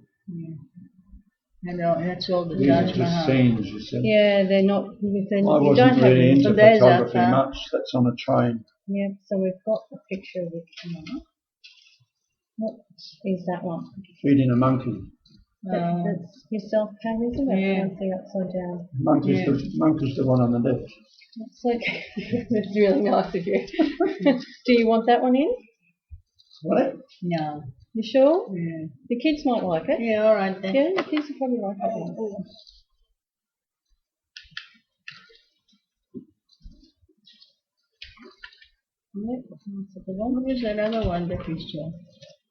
and that's all the These are Taj just Mahal. scenes, you see. Yeah, they're not. I You don't wasn't have really them. into So there's photography that, much. That's on a train. Yeah, so we've got a picture of it now. What is that one? Feeding a monkey. That's yourself, Pam, isn't it? Yeah. That's the upside down. Monkey's the one on the left. That's okay. That's really nice of you. Do you want that one in? What? No. You sure? Yeah. The kids might like it. Yeah, all right then. Yeah, the kids will probably like it. Yep, that's a good one. What was that other one that we saw?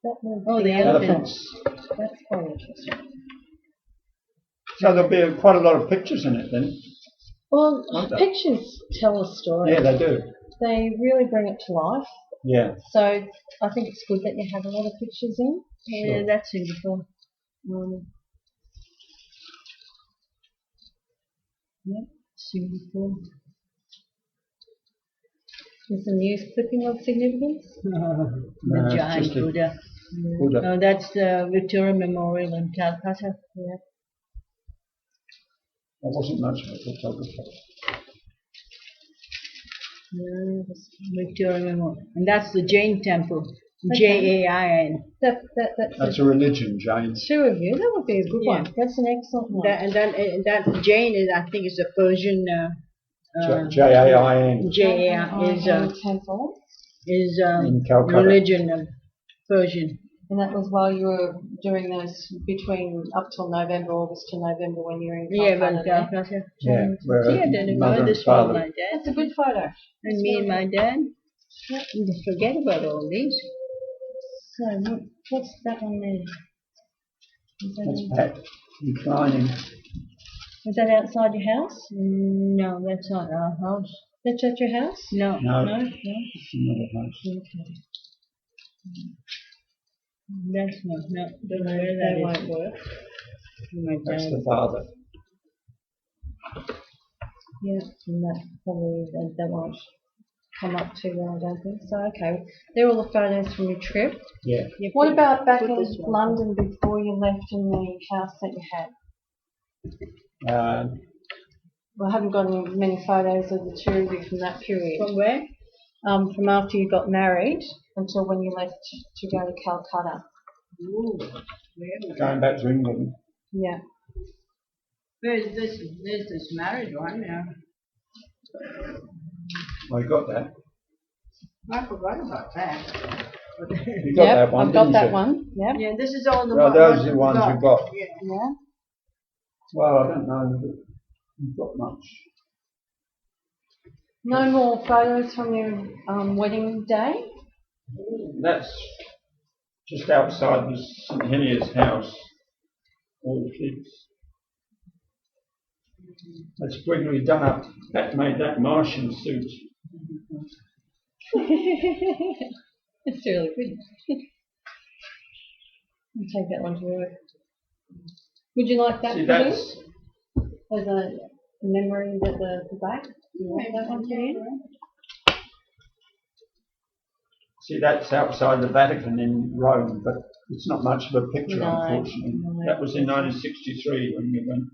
That one's Oh, the Elephants. That's quite interesting. So there'll be quite a lot of pictures in it then. Well, Won't they? pictures tell a story. Yeah, they do. They really bring it to life. Yeah. So I think it's good that you have a lot of pictures in. Yeah, that's Singapore. Yep. Singapore. There's a news clipping of significance. The No, it's giant just a- Buddha. Buddha. No, that's the Victoria Memorial in Calcutta. Yeah. I wasn't much of a photographer. Victoria Memorial. And that's the Jain temple. Okay. Jain. That's a religion, Jane. Two of you. That would be a good Yeah. one. That's an excellent one. That Jain is, I think, is a Persian. Jain. Jain temple. is In Calcutta. religion of Persian. And that was while you were doing those between up till November, August to November when you were in Yeah, Calcutta. but Calcutta. Yeah, where See, I didn't mother know and this from father. my dad. That's a good photo. And me and my dad. Yep. You just forget about all these. So what's that one there? That's Pat reclining. Is that outside your house? No, that's not our house. That's at your house? No. No, No? it's another house. Okay. That's not. No, don't know where That that won't is. work. My That's dad. the father. Yeah, and that probably that won't come up too well, I don't think. So okay, they're all the photos from your trip. Yeah. You What put- about back put in this one. London before you left in the house that you had? Well, I haven't got many photos of the two of you from that period. From where? From after you got married until when you left to go to Calcutta. Ooh, where? Going back to England. Yeah. Where's this? There's this married one now. I got that. I forgot about that. You got that one, I've got didn't that you? one. Yep. Yeah, this is all the Well, those are the ones you you got. Yeah. Yeah. Well, I don't know if you've got much. No more photos from your wedding day? That's just outside the St Heliers house. All the kids. That's Gregory done up. That made that Martian suit. It's really good. I'll take that one to work. Would you like that See, for that's you? As a memory at the back? You want that one for you? see that's outside the Vatican in Rome, but it's not much of a picture, No, unfortunately. no. That was in 1963 when we went.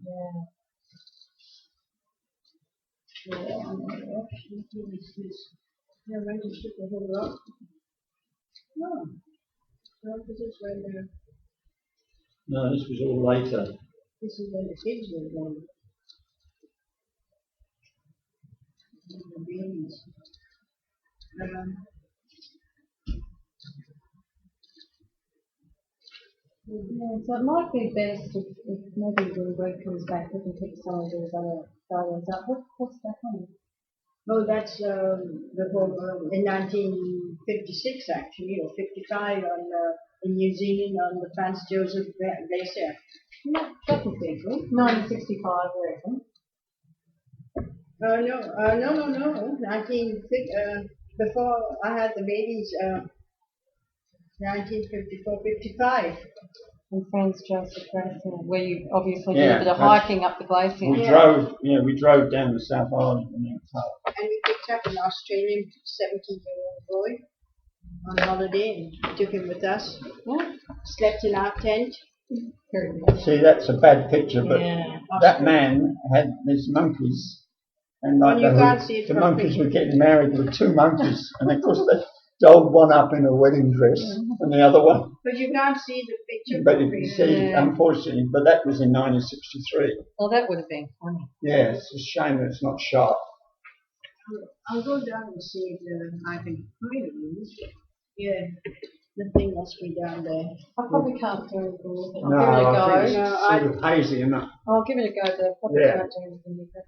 Yeah, when you took the whole rock. No. No, this is when No, this was all later. this is when the kids were born. The babies. Yeah, so it might be best if maybe when Greg comes back we can pick some of those other photos up. What's that one? Oh, that's in 1956 actually, or 55 on in New Zealand on the Franz Joseph Glacier. That would be good. 1965, I reckon. No. Before I had the babies, 1954, 55. And Franz Joseph Glacier, where you obviously did Yeah, a bit of that's- hiking up the glacier. We drove down the South Island in our car. And we picked up an Australian 17-year-old boy on holiday and took him with us. Yeah. Slept in our tent. Very good. See, that's a bad picture, but Yeah. that man had these monkeys, and Well, like you can't see it the from monkeys picture. were getting married with two monkeys, and of course they dolled one up in a wedding dress, and the other one. But you can't see the picture. But you can see, Yeah. unfortunately, but that was in 1963. Well, that would have been funny. Yeah, it's a shame that it's not sharp. I'll go down and see if I can find it. Yeah, the thing must be down there. I probably can't do anything with it. I'll No, give it a I think go. it's No, sort of hazy enough. I'll give it a go, but I probably Yeah. can't do anything with it.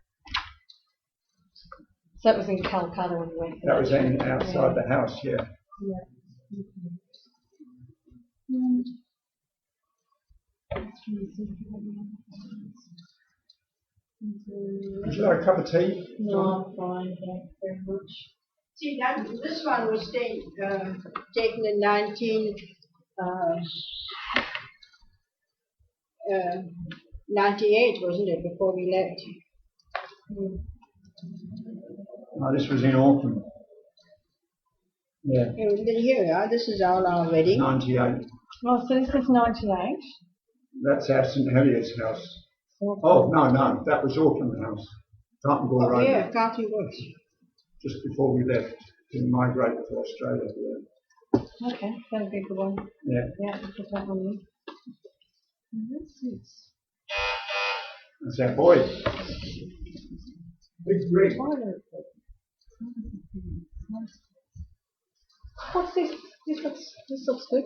So that was in Calcutta when you went for That was in outside the house, yeah. Yeah. Would you like a cup of tea? No, I'm fine, thanks very much. See, this one was taken in 1998, wasn't it, before we left? No, this was in Auckland. Yeah, Here we are. This is our wedding. 98. Oh, so this is 98. That's our St Helier's house. Okay. Oh, no, that was Auckland House. Tartangal Road. Yeah, Carty Woods. Just before we left to migrate to Australia. Yeah. Okay, that'll be a good one. Yeah. Yeah, put that one in. What's this? That's our boy. Big rig. What's this? This looks good.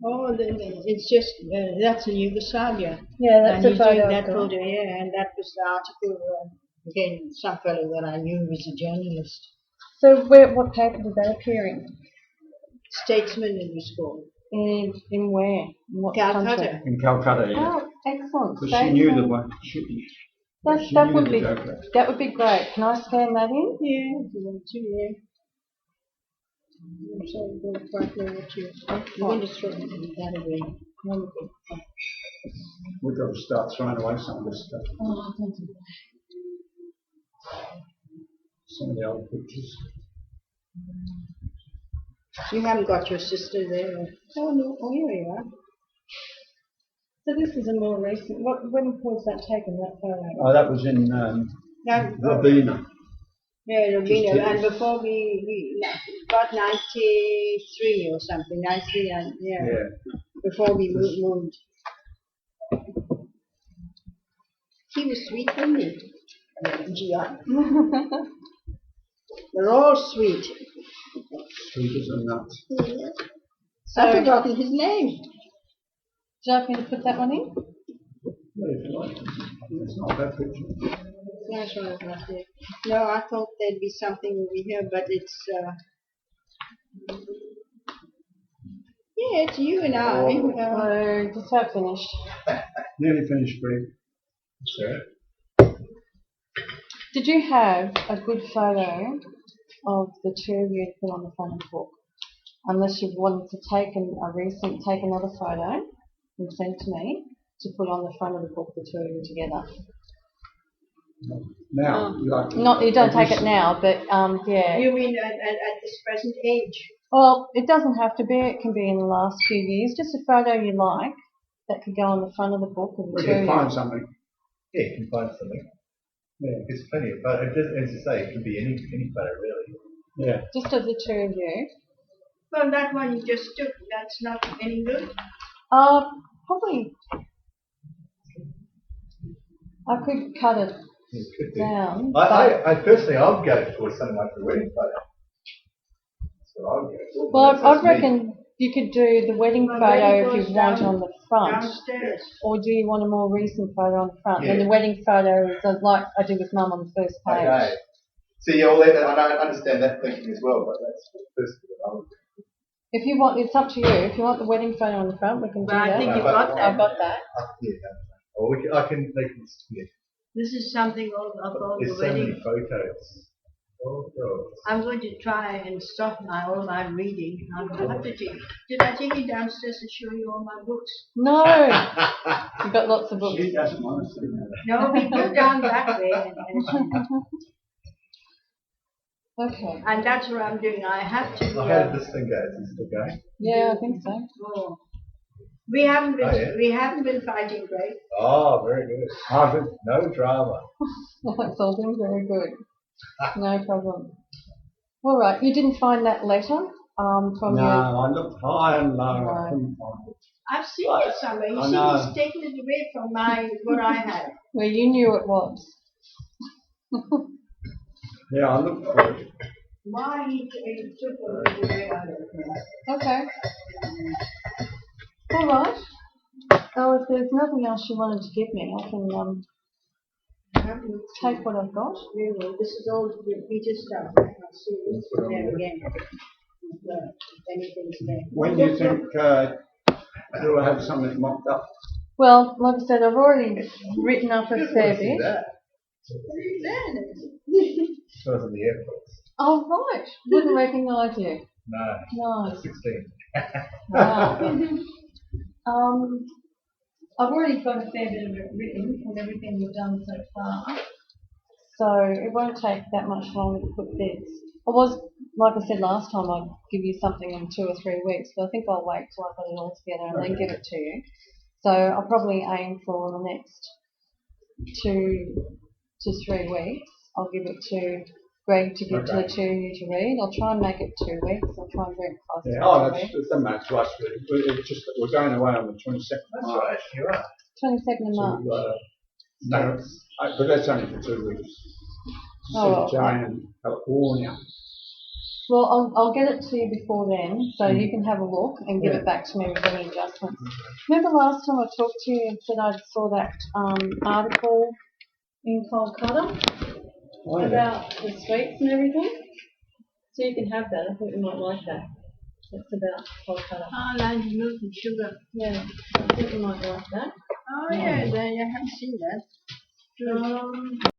Oh, it's just, that's in Yugoslavia. Yeah, that's and a he's photo. doing that of her. photo here, and that was the article, again, some fellow that I knew was a journalist. So, what paper did that appear in? Statesman it was called. In where? In what Calcutta. country? In Calcutta, yeah. Oh, excellent. Because she knew the one. That would be great. Can I scan that in? Yeah, if you want to, yeah. I'm sorry, I don't quite know what you're going to throw that away. Wonderful. We've got to start throwing away some of this stuff. Oh, thank you. Some of the old pictures. You haven't got your sister there. Oh, no, oh, here you are. So this is a more recent. When was that taken? That photo? Oh, that was in Rabina. Yeah, Robina, and before we about 93 or something, 93, yeah, before we moved. He was sweet, wasn't he? Gia. They're all sweet. Sweet as a nut. Yeah. I've forgotten his name. Do you like me to put that one in? Yeah, if you like. It's not that picture. That's one not there. No, I thought there'd be something over here, but it's yeah, it's you and I. So just about finished. Nearly finished, Greg. Sure. Did you have a good photo of the two of you to put on the front of the book? Unless you wanted to take another photo and send to me to put on the front of the book, the two of you together. Now, You don't take it now, but yeah. You mean at this present age? Well, it doesn't have to be. It can be in the last few years. Just a photo you like that could go on the front of the book of the we two of can you. find something. Yeah, you can find something. Yeah. There's plenty of photos. As you say, it could be any photo really. Yeah. Just of the two of you. Well, that one you just took, that's not any good. Probably. I could cut it It could be. down. I personally, I'd go for something like the wedding photo. That's what I would go for. Well, I reckon you could do the wedding Well, photo wedding if you goes want down- on the front. Downstairs. Or do you want a more recent photo on the front? Yeah. And the wedding photo is like I did with Mum on the first page. Okay. So yeah, well, I understand that thinking as well, but that's the first thing that I would do. If you want, it's up to you. If you want the wedding photo on the front, we can do Well, I that. think No, you've but- got that. I've got that. Yeah, or I can make this. Yeah. This is something of all There's the so wedding. many photos. Oh God. I'm going to try and stop all my reading. I'll have to take. Did I take you downstairs and show you all my books? No, you've got lots of books. She doesn't want to see that. No, we go down that way, Okay. and that's what I'm doing. I have to. How did this thing go? Is it still going? Yeah, I think so. Oh. We haven't been. Oh, yeah. We haven't been fighting, Greg. Oh, very good. No drama. That's all been very good. No problem. All right, you didn't find that letter from No, your... I looked high and low. No. I couldn't find it. I've seen it somewhere. You I see, know. he's taken it away from what I had. Where you knew it was. Yeah, I looked for it. Why he took it away, I don't know. Okay. All right. Oh, if there's nothing else you wanted to give me, I can take what I've got. Really, this is all the Peter stuff. I'll see this there again. If anything's there. When do you think you'll have something mocked up? Well, like I said, I've already written up a fair See bit. that? It was in the airport. Oh, right. Wouldn't recognise you. No. No. 16. Wow. I've already got a fair bit of it written with everything we've done so far. So it won't take that much longer to put bits. I was, like I said last time, I'd give you something in 2 or 3 weeks, but I think I'll wait till I've got it all together and then give it to you. So I'll probably aim for the next 2 to 3 weeks. I'll give it to Greg to give to the 2 of you to read. I'll try and make it 2 weeks. I'll try and bring it close Yeah. to Oh, read. that doesn't matter to us really. It's just that we're going away on the 22nd of March. Right, you're right. 22nd of March. No, but that's only for 2 weeks. Oh, Jane in California. Well, I'll get it to you before then, so you can have a look and give it back to me with any adjustments. Remember last time I talked to you and said I saw that article in Kolkata about the streets and everything? So you can have that. I thought you might like that. It's about Kolkata. Oh, land of milk and sugar. Yeah, I think you might like that. Oh, yeah, I haven't seen that.